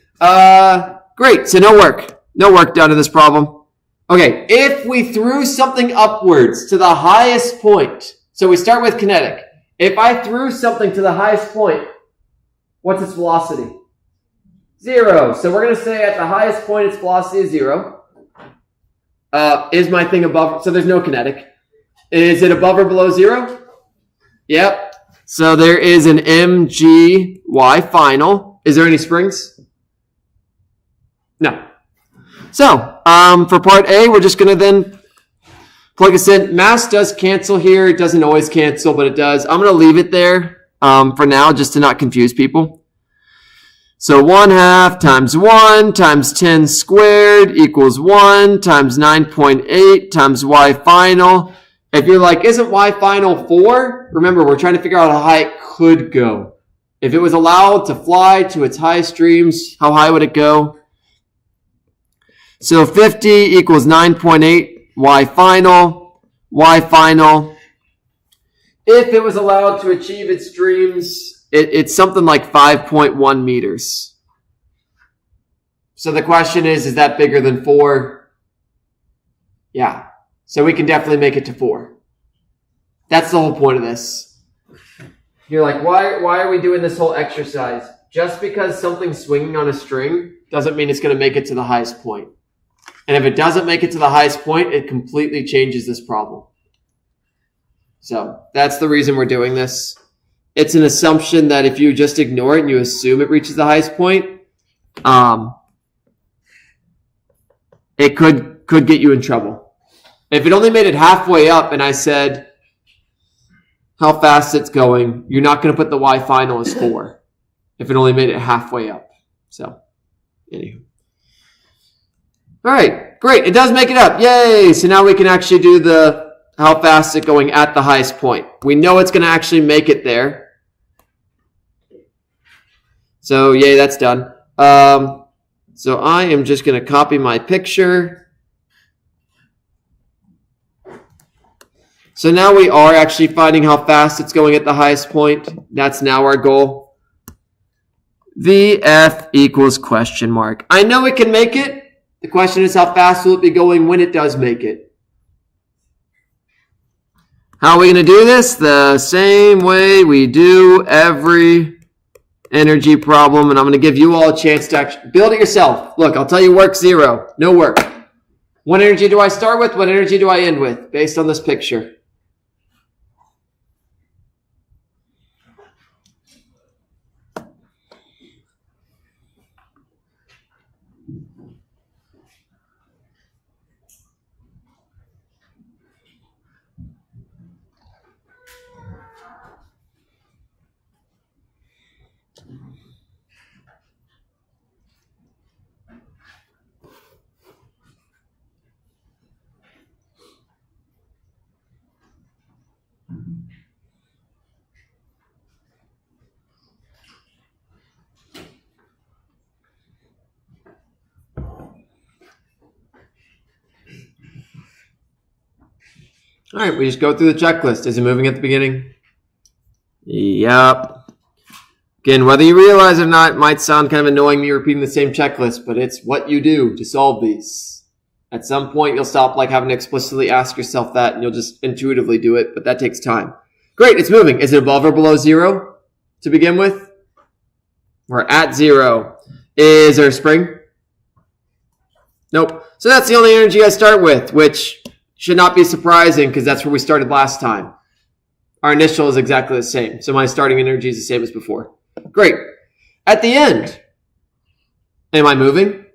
great. So no work done in this problem. Okay, if we threw something upwards to the highest point, so we start with kinetic. If I threw something to the highest point, what's its velocity? 0. So we're going to say at the highest point, its velocity is 0. Is my thing above? So there's no kinetic. Is it above or below 0? Yep. So there is an mgy final. Is there any springs? No. So for part A, we're just going to then plug this in. Mass does cancel here. It doesn't always cancel, but it does. I'm going to leave it there for now just to not confuse people. So 1/2 times 1 times 10 squared equals 1 times 9.8 times y final. If you're like, isn't y final 4? Remember, we're trying to figure out how high it could go. If it was allowed to fly to its highest streams, how high would it go? So 50 equals 9.8 y final. Y final. If it was allowed to achieve its streams, it's something like 5.1 meters. So the question is that bigger than 4? Yeah. So we can definitely make it to 4. That's the whole point of this. You're like, why are we doing this whole exercise? Just because something's swinging on a string doesn't mean it's going to make it to the highest point. And if it doesn't make it to the highest point, it completely changes this problem. So that's the reason we're doing this. It's an assumption that if you just ignore it and you assume it reaches the highest point, it could get you in trouble. If it only made it halfway up and I said how fast it's going, you're not going to put the y final as 4 if it only made it halfway up. So, anywho. All right, great. It does make it up. Yay! So now we can actually do the how fast it's going at the highest point. We know it's going to actually make it there. So, yay, that's done. So I am just going to copy my picture. So now we are actually finding how fast it's going at the highest point. That's now our goal. VF equals question mark. I know it can make it. The question is how fast will it be going when it does make it? How are we going to do this? The same way we do every energy problem, and I'm going to give you all a chance to actually build it yourself. Look, I'll tell you work 0. No work. What energy do I start with? What energy do I end with based on this picture? All right, we just go through the checklist. Is it moving at the beginning? Yep. Again, whether you realize it or not, it might sound kind of annoying me repeating the same checklist, but it's what you do to solve these. At some point, you'll stop like having to explicitly ask yourself that, and you'll just intuitively do it, but that takes time. Great, it's moving. Is it above or below 0 to begin with? We're at 0. Is there a spring? Nope. So that's the only energy I start with, which should not be surprising because that's where we started last time. Our initial is exactly the same. So my starting energy is the same as before. Great. At the end, am I moving?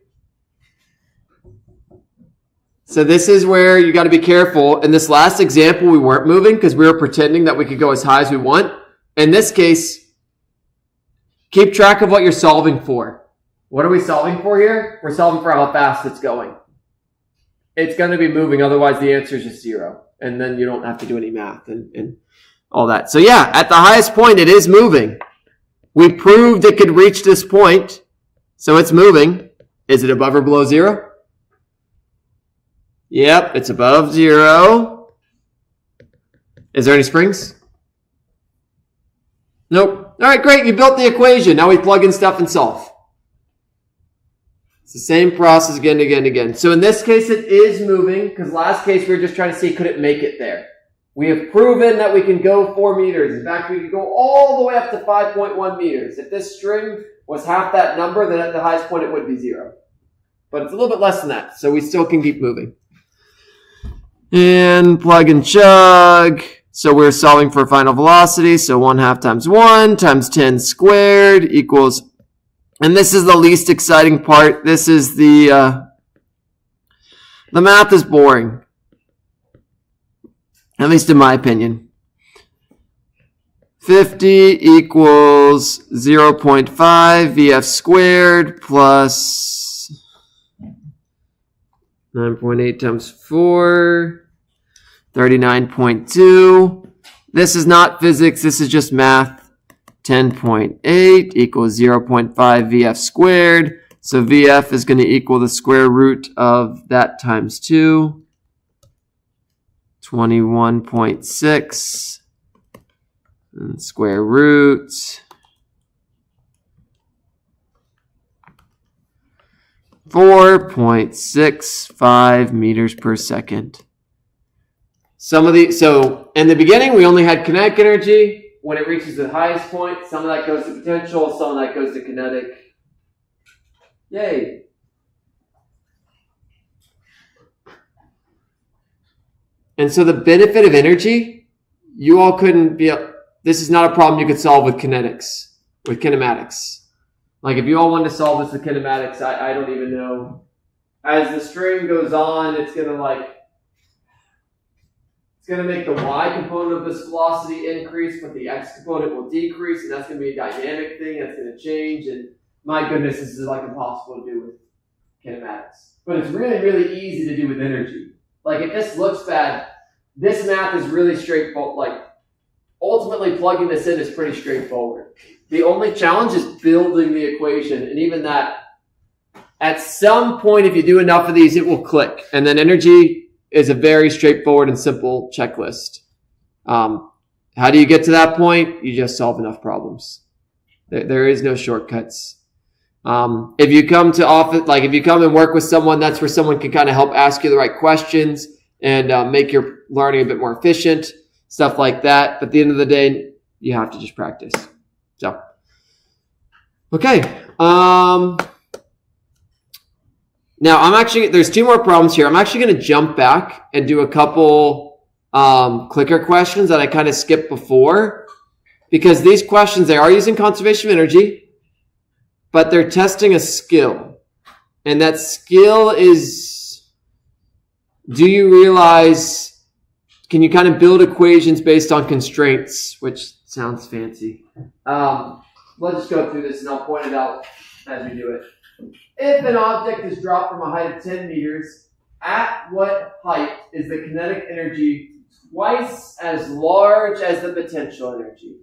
So this is where you got to be careful. In this last example, we weren't moving because we were pretending that we could go as high as we want. In this case, keep track of what you're solving for. What are we solving for here? We're solving for how fast it's going. It's going to be moving. Otherwise, the answer is just 0. And then you don't have to do any math and all that. So yeah, at the highest point, it is moving. We proved it could reach this point. So it's moving. Is it above or below 0? Yep, it's above 0. Is there any springs? Nope. All right, great. You built the equation. Now we plug in stuff and solve. It's the same process again. So in this case, it is moving because last case we were just trying to see could it make it there. We have proven that we can go 4 meters. In fact, we could go all the way up to 5.1 meters. If this string was half that number, then at the highest point it would be 0. But it's a little bit less than that, so we still can keep moving. And plug and chug. So we're solving for final velocity. So 1/2 times 1 times 10 squared equals, and this is the least exciting part. This is the math is boring. At least in my opinion. 50 equals 0.5 VF squared plus 9.8 times 4, 39.2. This is not physics, this is just math. 10.8 equals 0.5 VF squared. So VF is going to equal the square root of that times 2. 21.6 and square root 4.65 meters per second. So in the beginning, we only had kinetic energy. When it reaches the highest point, some of that goes to potential, some of that goes to kinetic. Yay. And so the benefit of energy, you all couldn't be, this is not a problem you could solve with kinetics, with kinematics. Like if you all wanted to solve this with kinematics, I don't even know. As the string goes on, it's going to make the y component of this velocity increase, but the x component will decrease, and that's going to be a dynamic thing that's going to change. And my goodness, this is like impossible to do with kinematics. But it's really, really easy to do with energy. Like if this looks bad, this math is really straightforward. Like ultimately plugging this in is pretty straightforward. The only challenge is building the equation. And even that, at some point, if you do enough of these, it will click. And then energy is a very straightforward and simple checklist. How do you get to that point? You just solve enough problems. There is no shortcuts. If you come to office, like if you come and work with someone, that's where someone can kind of help ask you the right questions and make your learning a bit more efficient, stuff like that. But at the end of the day, you have to just practice. So, okay. Now there's 2 more problems here. I'm actually going to jump back and do a couple clicker questions that I kind of skipped before, because these questions, they are using conservation of energy, but they're testing a skill. And that skill is, do you realize, can you kind of build equations based on constraints, which sounds fancy. Let's just go through this and I'll point it out as we do it. If an object is dropped from a height of 10 meters, at what height is the kinetic energy twice as large as the potential energy?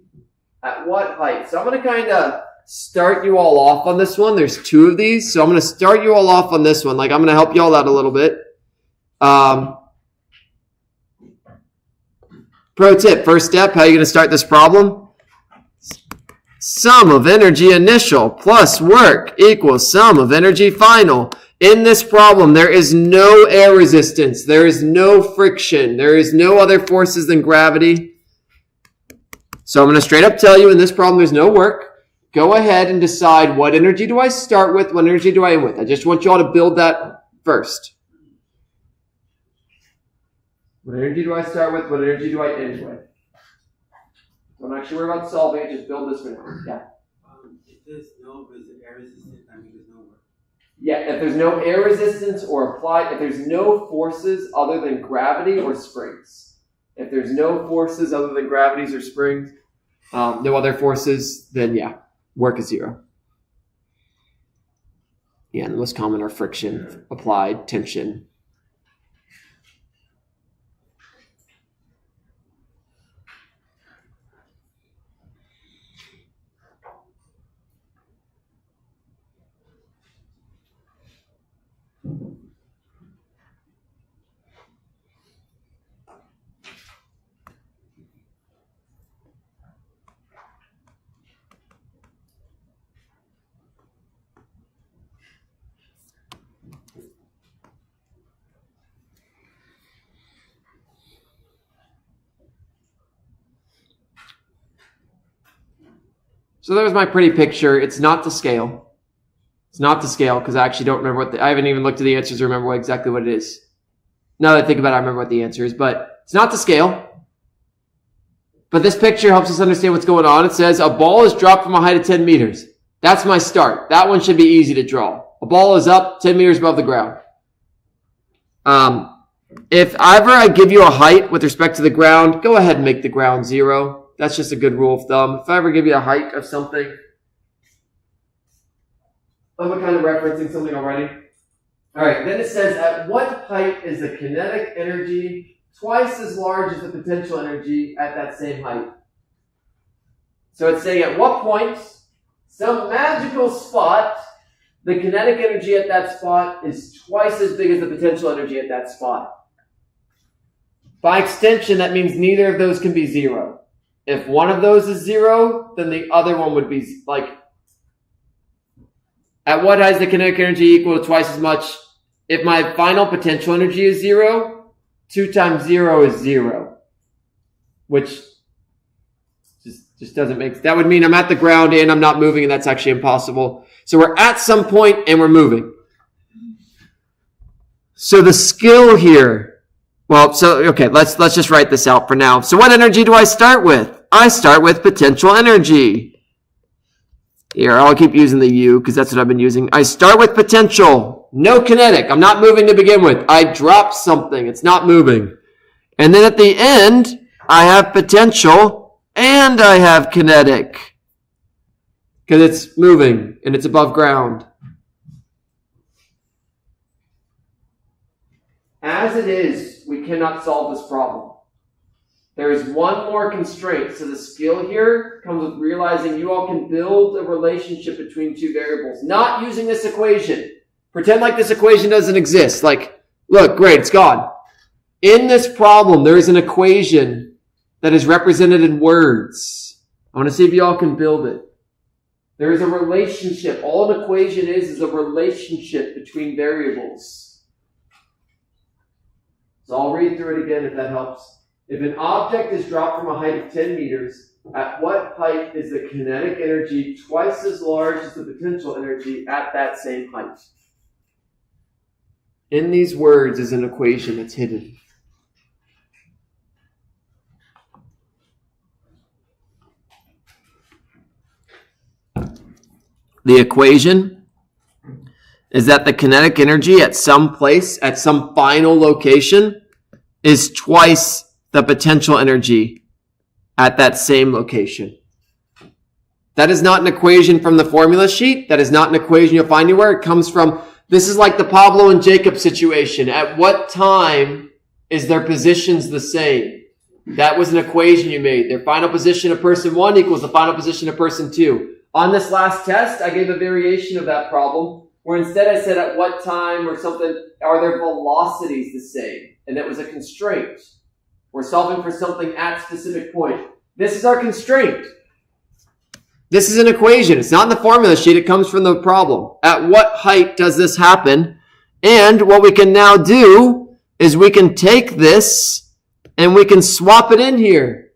At what height? So I'm going to kind of start you all off on this one. There's 2 of these. So I'm going to start you all off on this one. Like I'm going to help you all out a little bit. Pro tip, first step, how are you going to start this problem? Sum of energy initial plus work equals sum of energy final. In this problem, there is no air resistance. There is no friction. There is no other forces than gravity. So I'm going to straight up tell you in this problem, there's no work. Go ahead and decide what energy do I start with, what energy do I end with. I just want you all to build that first. What energy do I start with, what energy do I end with? Don't actually worry about solving it, just build this for now. Yeah. If there's no air resistance, I mean there's no work. Yeah, if there's no air resistance or applied, if there's no forces other than gravity or springs. If there's no forces other than gravities or springs, no other forces, then yeah, work is 0. Yeah, and the most common are friction, applied, tension. So there's my pretty picture. It's not to scale. It's not to scale because I actually don't remember I haven't even looked at the answers to remember exactly what it is. Now that I think about it, I remember what the answer is, but it's not to scale. But this picture helps us understand what's going on. It says a ball is dropped from a height of 10 meters. That's my start. That one should be easy to draw. A ball is up 10 meters above the ground. If ever I give you a height with respect to the ground, go ahead and make the ground 0. That's just a good rule of thumb. If I ever give you a height of something, I'm kind of referencing something already. All right, then it says, at what height is the kinetic energy twice as large as the potential energy at that same height? So it's saying at what point, some magical spot, the kinetic energy at that spot is twice as big as the potential energy at that spot. By extension, that means neither of those can be 0. If one of those is 0, then the other one would be like, at what height is the kinetic energy equal to twice as much? If my final potential energy is 0, 2 times 0 is 0. Which just doesn't make sense. That would mean I'm at the ground and I'm not moving, and that's actually impossible. So we're at some point and we're moving. So the skill here, let's just write this out for now. So what energy do I start with? I start with potential energy. Here, I'll keep using the U because that's what I've been using. I start with potential. No kinetic. I'm not moving to begin with. I drop something. It's not moving. And then at the end, I have potential and I have kinetic. Because it's moving and it's above ground. As it is, we cannot solve this problem. There is one more constraint. So the skill here comes with realizing you all can build a relationship between two variables. Not using this equation. Pretend like this equation doesn't exist. Like, look, great, it's gone. In this problem, there is an equation that is represented in words. I want to see if you all can build it. There is a relationship. All an equation is a relationship between variables. So I'll read through it again if that helps. If an object is dropped from a height of 10 meters, at what height is the kinetic energy twice as large as the potential energy at that same height? In these words is an equation that's hidden. The equation is that the kinetic energy at some place, at some final location, is twice the potential energy at that same location. That is not an equation from the formula sheet. That is not an equation you'll find anywhere. It comes from, this is like the Pablo and Jacob situation. At what time is their positions the same? That was an equation you made. Their final position of person 1 equals the final position of person 2. On this last test, I gave a variation of that problem where instead I said at what time or something, are their velocities the same? And that was a constraint. We're solving for something at a specific point. This is our constraint. This is an equation. It's not in the formula sheet. It comes from the problem. At what height does this happen? And what we can now do is we can take this and we can swap it in here.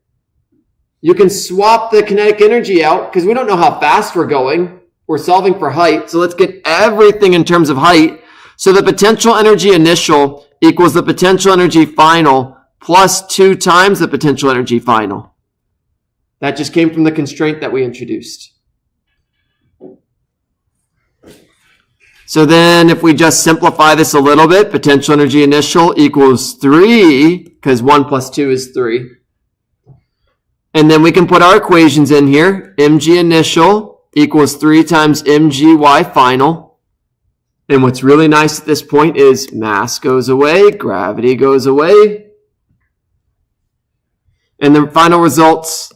You can swap the kinetic energy out because we don't know how fast we're going. We're solving for height. So let's get everything in terms of height. So the potential energy initial equals the potential energy final plus 2 times the potential energy final. That just came from the constraint that we introduced. So then if we just simplify this a little bit, potential energy initial equals 3, because 1 plus 2 is 3. And then we can put our equations in here. mg initial equals 3 times mgy final. And what's really nice at this point is mass goes away, gravity goes away. And the final results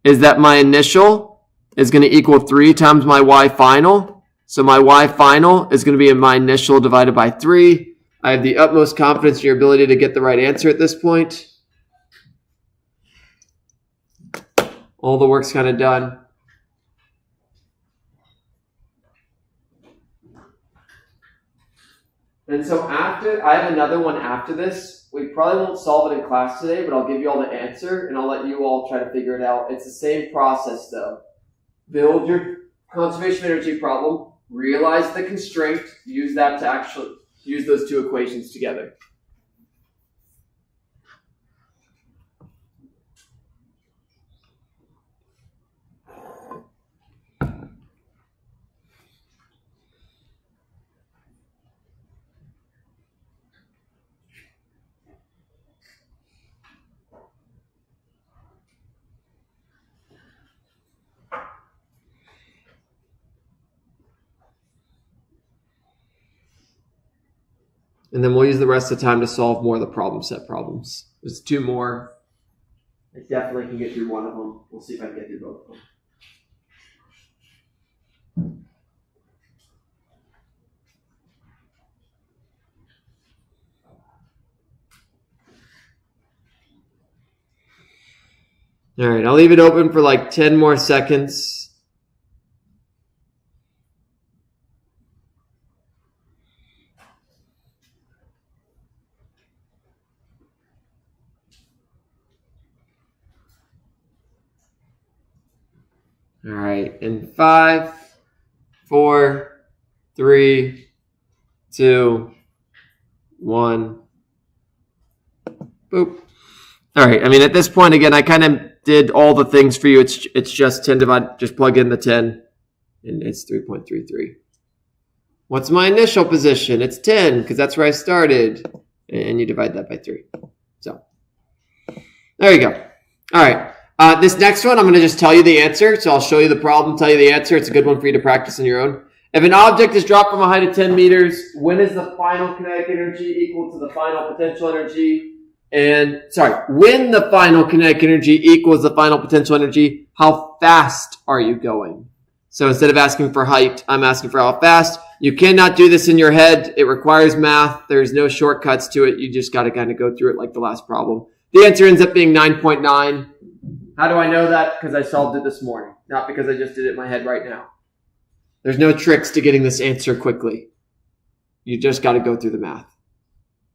is that my initial is going to equal 3 times my y final. So my y final is going to be my initial divided by 3. I have the utmost confidence in your ability to get the right answer at this point. All the work's kind of done. And so after, I have another one after this. We probably won't solve it in class today, but I'll give you all the answer and I'll let you all try to figure it out. It's the same process though. Build your conservation of energy problem, realize the constraint, use that to actually use those two equations together. And then we'll use the rest of the time to solve more of the problem set problems. There's 2 more. I definitely can get through one of them. We'll see if I can get through both of them. All right, I'll leave it open for like 10 more seconds. All right, in 5, 4, 3, 2, 1. Boop. All right, I mean, at this point, again, I kind of did all the things for you. It's just 10 divided, just plug in the 10, and it's 3.33. What's my initial position? It's 10, because that's where I started. And you divide that by 3. So, there you go. All right. This next one, I'm going to just tell you the answer. So I'll show you the problem, tell you the answer. It's a good one for you to practice on your own. If an object is dropped from a height of 10 meters, when is the final kinetic energy equal to the final potential energy? When the final kinetic energy equals the final potential energy, how fast are you going? So instead of asking for height, I'm asking for how fast. You cannot do this in your head. It requires math. There's no shortcuts to it. You just got to kind of go through it like the last problem. The answer ends up being 9.9. How do I know that? Because I solved it this morning, not because I just did it in my head right now. There's no tricks to getting this answer quickly. You just got to go through the math.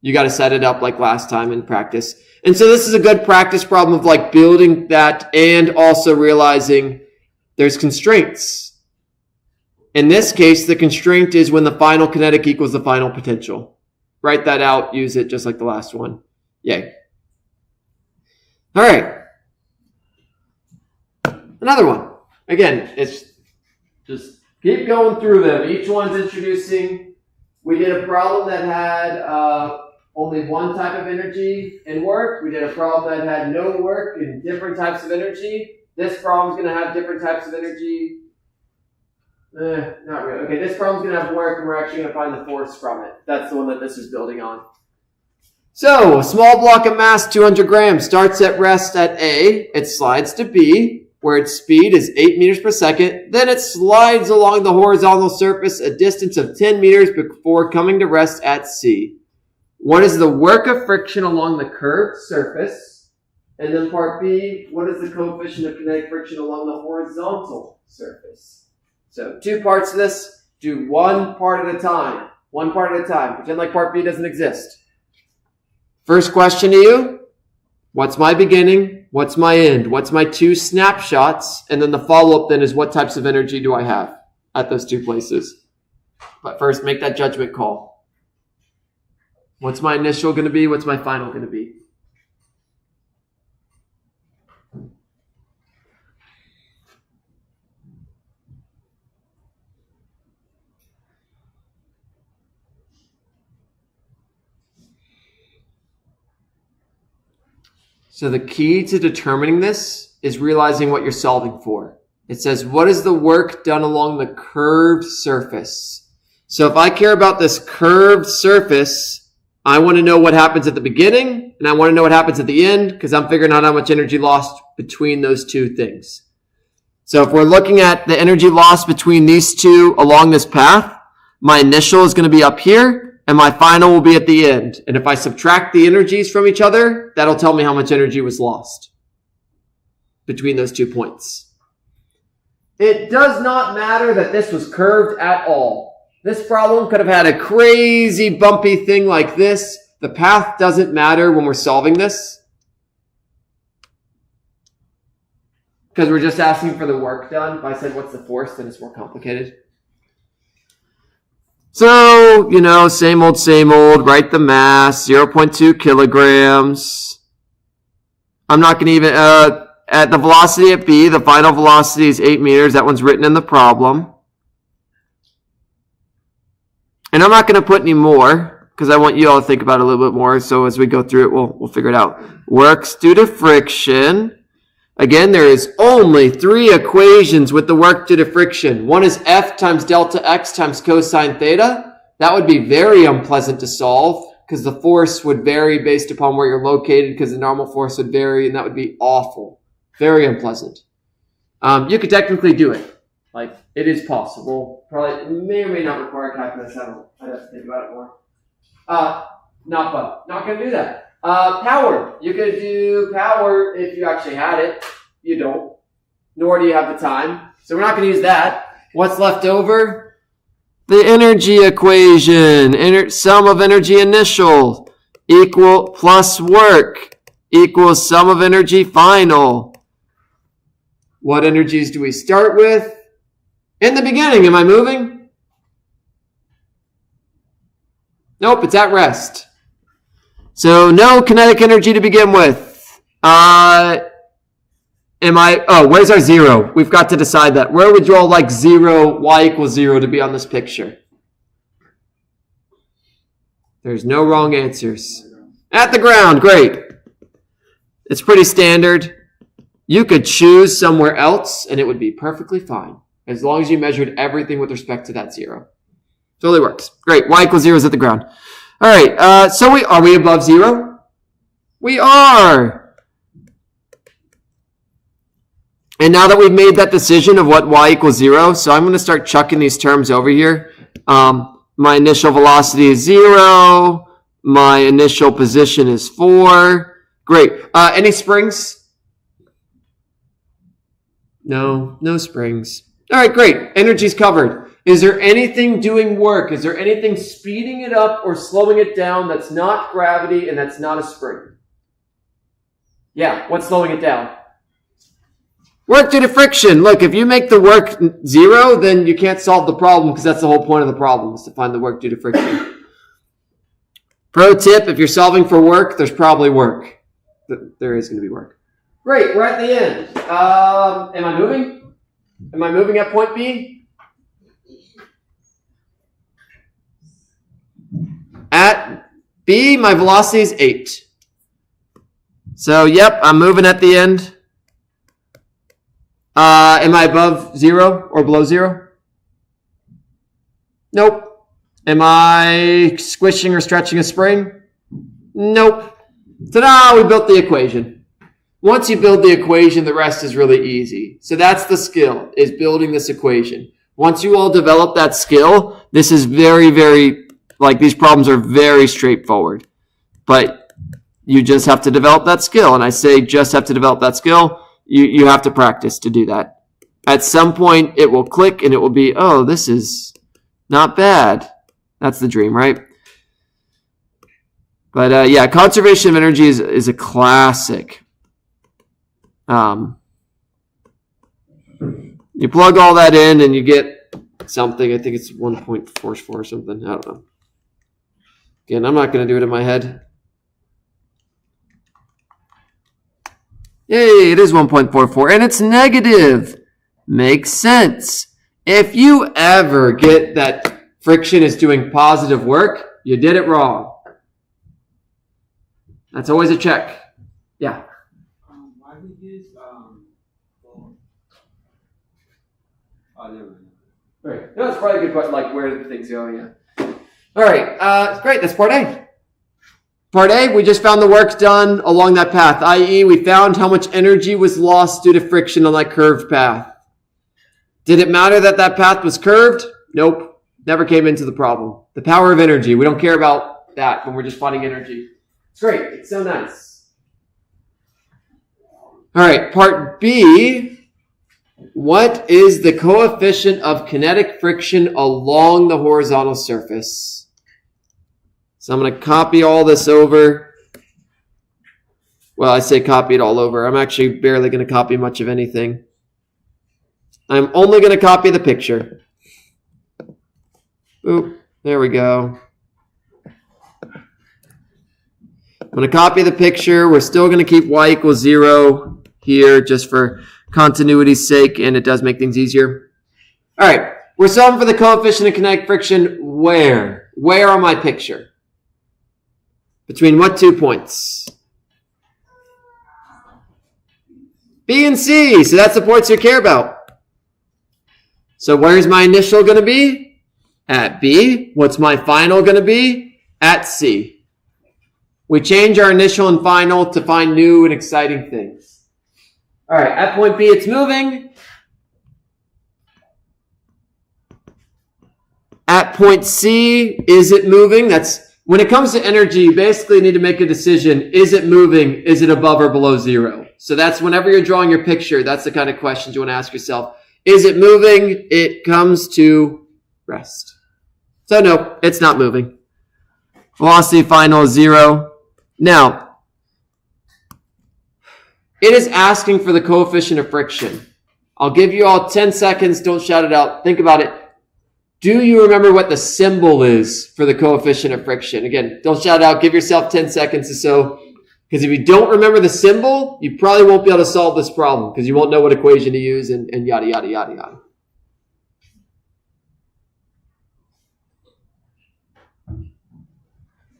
You got to set it up like last time in practice. And so this is a good practice problem of like building that and also realizing there's constraints. In this case, the constraint is when the final kinetic equals the final potential. Write that out, use it just like the last one. Yay. All right. Another one. Again, it's just keep going through them. Each one's introducing. We did a problem that had only one type of energy in work. We did a problem that had no work and different types of energy. This problem's going to have different types of energy. Not really. Okay, this problem's going to have work, and we're actually going to find the force from it. That's the one that this is building on. So, a small block of mass, 200 grams, starts at rest at A. It slides to B, where its speed is 8 meters per second. Then it slides along the horizontal surface a distance of 10 meters before coming to rest at C. what is the work of friction along the curved surface? And then part B, what is the coefficient of kinetic friction along the horizontal surface? So 2 parts of this, do 1 part at a time. 1 part at a time. Pretend like part B doesn't exist. First question to you, what's my beginning? What's my end? What's my 2 snapshots? And then the follow-up then is what types of energy do I have at those 2 places? But first, make that judgment call. What's my initial going to be? What's my final going to be? So the key to determining this is realizing what you're solving for. It says, what is the work done along the curved surface? So if I care about this curved surface, I want to know what happens at the beginning, and I want to know what happens at the end, because I'm figuring out how much energy lost between those 2 things. So if we're looking at the energy lost between these 2 along this path, my initial is going to be up here, and my final will be at the end. And if I subtract the energies from each other, that'll tell me how much energy was lost between those 2 points. It does not matter that this was curved at all. This problem could have had a crazy bumpy thing like this. The path doesn't matter when we're solving this, because we're just asking for the work done. If I said what's the force, then it's more complicated. So, same old, write the mass, 0.2 kilograms. I'm not going to even, at the velocity at B, the final velocity is 8 meters. That one's written in the problem. And I'm not going to put any more, because I want you all to think about it a little bit more. So as we go through it, we'll figure it out. Works due to friction. Again, there is only 3 equations with the work due to friction. One is F times delta X times cosine theta. That would be very unpleasant to solve, because the force would vary based upon where you're located, because the normal force would vary, and that would be awful. Very unpleasant. You could technically do it. Like, it is possible. Probably, it may or may not require calculus. I'd have to think about it more. Not fun. Not going to do that. Power. You could do power if you actually had it. You don't. Nor do you have the time. So we're not going to use that. What's left over? The energy equation. Sum of energy initial equal plus work equals sum of energy final. What energies do we start with? In the beginning, am I moving? Nope, it's at rest. So no kinetic energy to begin with. Where's our 0? We've got to decide that. Where would you all like 0, y equals 0 to be on this picture? There's no wrong answers. At the ground, great. It's pretty standard. You could choose somewhere else and it would be perfectly fine, as long as you measured everything with respect to that 0. Totally works. Great. Y equals 0 is at the ground. All right. Are we above 0? We are. And now that we've made that decision of what y equals 0, so I'm going to start chucking these terms over here. My initial velocity is 0. My initial position is 4. Great. Any springs? No springs. All right, great. Energy's covered. Is there anything doing work? Is there anything speeding it up or slowing it down that's not gravity and that's not a spring? Yeah, what's slowing it down? Work due to friction. Look, if you make the work 0, then you can't solve the problem, because that's the whole point of the problem, is to find the work due to friction. Pro tip, if you're solving for work, there's probably work. There is going to be work. Great, we're at the end. Am I moving? Am I moving at point B? At B, my velocity is 8. So, yep, I'm moving at the end. Am I above 0 or below 0? Nope. Am I squishing or stretching a spring? Nope. Ta-da! We built the equation. Once you build the equation, the rest is really easy. So that's the skill, is building this equation. Once you all develop that skill, this is very, very, these problems are very straightforward. but you just have to develop that skill. And I say just have to develop that skill. You have to practice to do that. At some point, it will click and it will be, oh, this is not bad. That's the dream, right? But yeah, conservation of energy is a classic. You plug all that in and you get something. I think it's 1.44 or something. I don't know. Again, I'm not going to do it in my head. Yay, it is 1.44 and it's negative. Makes sense. If you ever get that friction is doing positive work, you did it wrong. That's always a check. Yeah. Why do you use oh, never mind. Right. No, it's probably a good question. Like, where did things go? Yeah. All right. Great. That's part A. Part A, we just found the work done along that path, i.e. we found how much energy was lost due to friction on that curved path. Did it matter that that path was curved? Nope. Never came into the problem. The power of energy. We don't care about that when we're just finding energy. It's great. It's so nice. All right. Part B, what is the coefficient of kinetic friction along the horizontal surface? So I'm going to copy all this over. Well, I say copy it all over. I'm actually barely going to copy much of anything. I'm only going to copy the picture. Oop, there we go. I'm going to copy the picture. We're still going to keep y equals 0 here just for continuity's sake, and it does make things easier. All right, we're solving for the coefficient of kinetic friction where? Where on my picture? Between what 2 points? B and C. So that's the points you care about. So where's my initial going to be? At B. What's my final going to be? At C. We change our initial and final to find new and exciting things. All right, at point B, it's moving. At point C, is it moving? That's when it comes to energy, you basically need to make a decision. Is it moving? Is it above or below 0? So that's whenever you're drawing your picture, that's the kind of questions you want to ask yourself. Is it moving? It comes to rest. So no, it's not moving. Velocity final is 0. Now, it is asking for the coefficient of friction. I'll give you all 10 seconds. Don't shout it out. Think about it. Do you remember what the symbol is for the coefficient of friction? Again, don't shout it out. Give yourself 10 seconds or so. Because if you don't remember the symbol, you probably won't be able to solve this problem because you won't know what equation to use and yada, yada, yada, yada.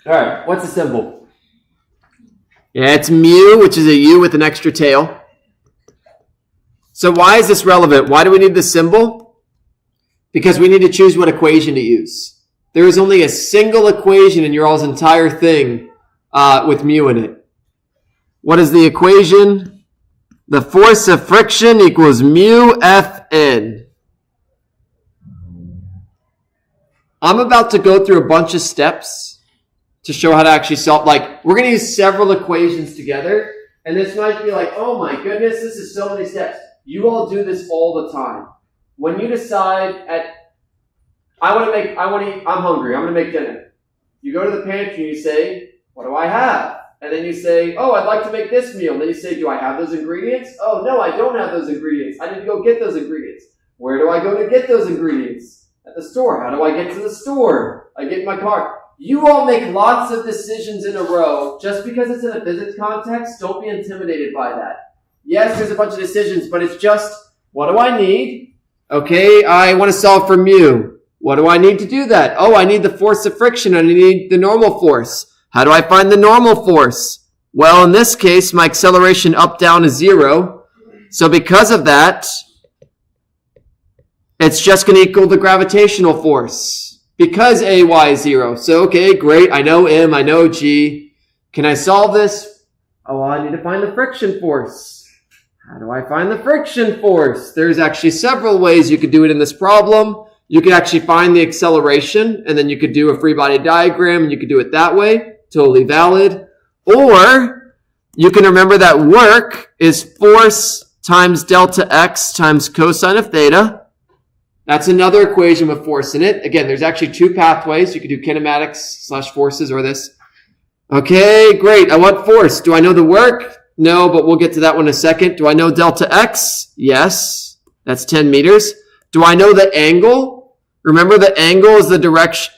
All right, what's the symbol? Yeah, it's mu, which is a U with an extra tail. So why is this relevant? Why do we need the symbol? Because we need to choose what equation to use. There is only a single equation in your all's entire thing with mu in it. What is the equation? The force of friction equals mu Fn. I'm about to go through a bunch of steps to show how to actually solve. Like, we're going to use several equations together. And this might be like, oh my goodness, this is so many steps. You all do this all the time. When you decide I'm hungry, I'm going to make dinner. You go to the pantry and you say, what do I have? And then you say, oh, I'd like to make this meal. And then you say, do I have those ingredients? Oh, no, I don't have those ingredients. I need to go get those ingredients. Where do I go to get those ingredients? At the store. How do I get to the store? I get in my car. You all make lots of decisions in a row. Just because it's in a physics context, don't be intimidated by that. Yes, there's a bunch of decisions, but it's just, what do I need? Okay, I want to solve for mu. What do I need to do that? Oh, I need the force of friction and I need the normal force. How do I find the normal force? Well, in this case, my acceleration up, down is 0. So because of that, it's just going to equal the gravitational force because AY is 0. So, okay, great. I know M, I know G. Can I solve this? Oh, well, I need to find the friction force. How do I find the friction force? There's actually several ways you could do it in this problem. You could actually find the acceleration, and then you could do a free body diagram, and you could do it that way totally valid. Or you can remember that work is force times delta x times cosine of theta. That's another equation with force in it. Again, there's actually two pathways. You could do kinematics / forces or this. Okay, great. I want force. Do I know the work? No, but we'll get to that one in a second. Do I know delta x? Yes. That's 10 meters. Do I know the angle? Remember, the angle is the direction,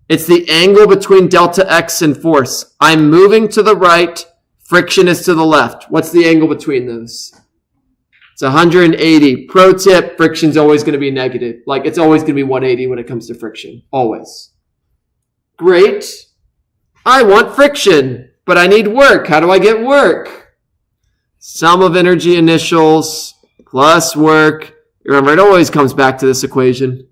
it's the angle between delta x and force. I'm moving to the right. Friction is to the left. What's the angle between those? It's 180. Pro tip, friction's always going to be negative. Like, it's always going to be 180 when it comes to friction. Always. Great. I want friction, but I need work. How do I get work? Sum of energy initials plus work. Remember, it always comes back to this equation.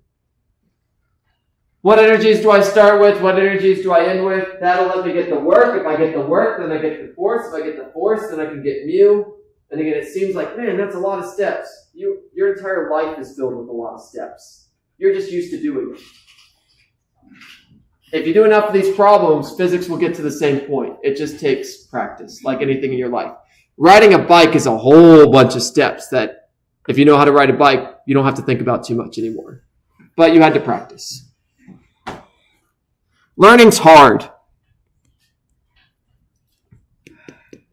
What energies do I start with? What energies do I end with? That'll let me get the work. If I get the work, then I get the force. If I get the force, then I can get mu. And again, it seems like, man, that's a lot of steps. Your entire life is filled with a lot of steps. You're just used to doing it. If you do enough of these problems, physics will get to the same point. It just takes practice, like anything in your life. Riding a bike is a whole bunch of steps that if you know how to ride a bike, you don't have to think about too much anymore. But you had to practice. Learning's hard.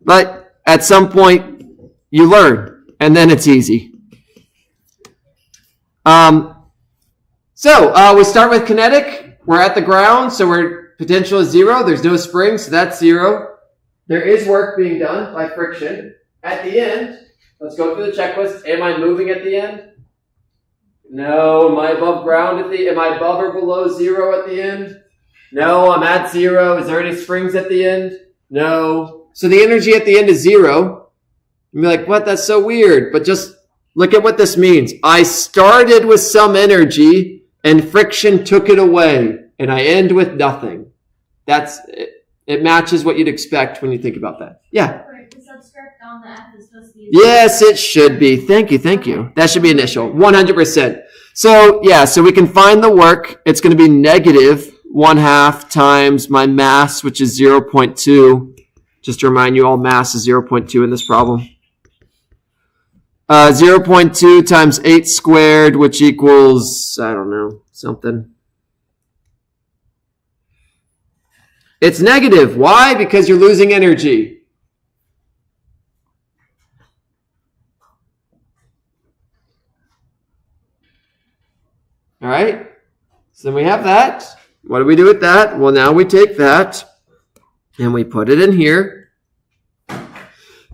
But at some point, you learn, and then it's easy. So we start with kinetic. We're at the ground, so our potential is 0. There's no spring, so that's 0. There is work being done by friction. At the end, let's go through the checklist. Am I moving at the end? No. Am I above ground am I above or below 0 at the end? No, I'm at 0. Is there any springs at the end? No. So the energy at the end is 0. You'll be like, what? That's so weird. But just look at what this means. I started with some energy and friction took it away, and I end with nothing. That's it. It matches what you'd expect when you think about that. Yeah. The subscript on the F is supposed to be. Yes, it should be. Thank you. That should be initial. 100%. So, yeah, so we can find the work. It's going to be negative 1/2 times my mass, which is 0.2. Just to remind you all, mass is 0.2 in this problem. 0.2 times 8 squared, which equals, I don't know, something. It's negative. Why? Because you're losing energy. All right? So then we have that. What do we do with that? Well, now we take that and we put it in here.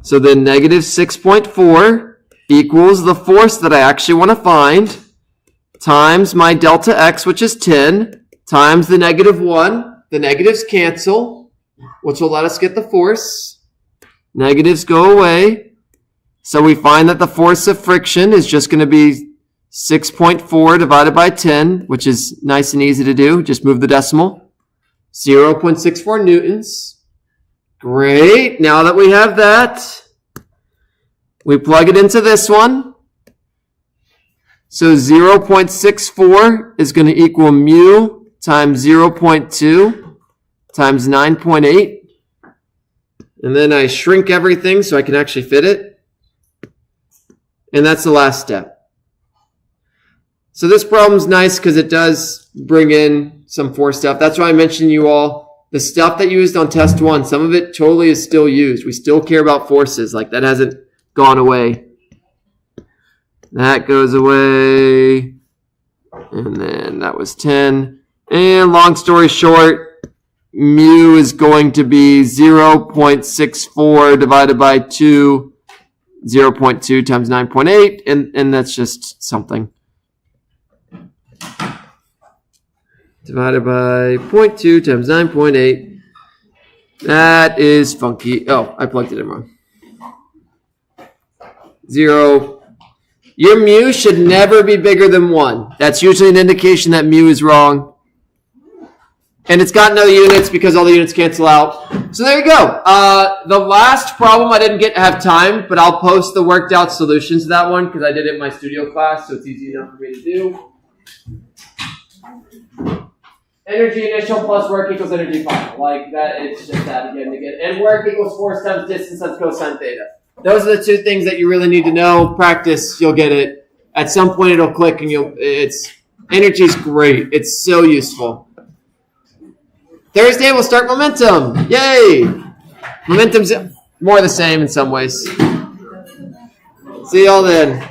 So then negative 6.4 equals the force that I actually want to find times my delta x, which is 10, times the negative 1. The negatives cancel, which will let us get the force. Negatives go away. So we find that the force of friction is just going to be 6.4 divided by 10, which is nice and easy to do. Just move the decimal. 0.64 newtons. Great. Now that we have that, we plug it into this one. So 0.64 is going to equal mu times 0.2 times 9.8. And then I shrink everything so I can actually fit it. And that's the last step. So this problem's nice because it does bring in some force stuff. That's why I mentioned you all, the stuff that you used on test 1, some of it totally is still used. We still care about forces. Like, that hasn't gone away. That goes away. And then that was 10. And long story short, mu is going to be 0.64 divided by 2, 0.2 times 9.8, and that's just something. Divided by 0.2 times 9.8. That is funky. Oh, I plugged it in wrong. 0. Your mu should never be bigger than 1. That's usually an indication that mu is wrong. And it's got no units because all the units cancel out. So there you go. The last problem I didn't have time, but I'll post the worked out solutions to that one because I did it in my studio class, so it's easy enough for me to do. energy initial plus work equals energy final. Like that, it's just that again and again. And work equals force times distance times cosine theta. Those are the two things that you really need to know. Practice, you'll get it. At some point, it'll click, and energy's great. It's so useful. Thursday, we'll start momentum. Yay! Momentum's more the same in some ways. See y'all then.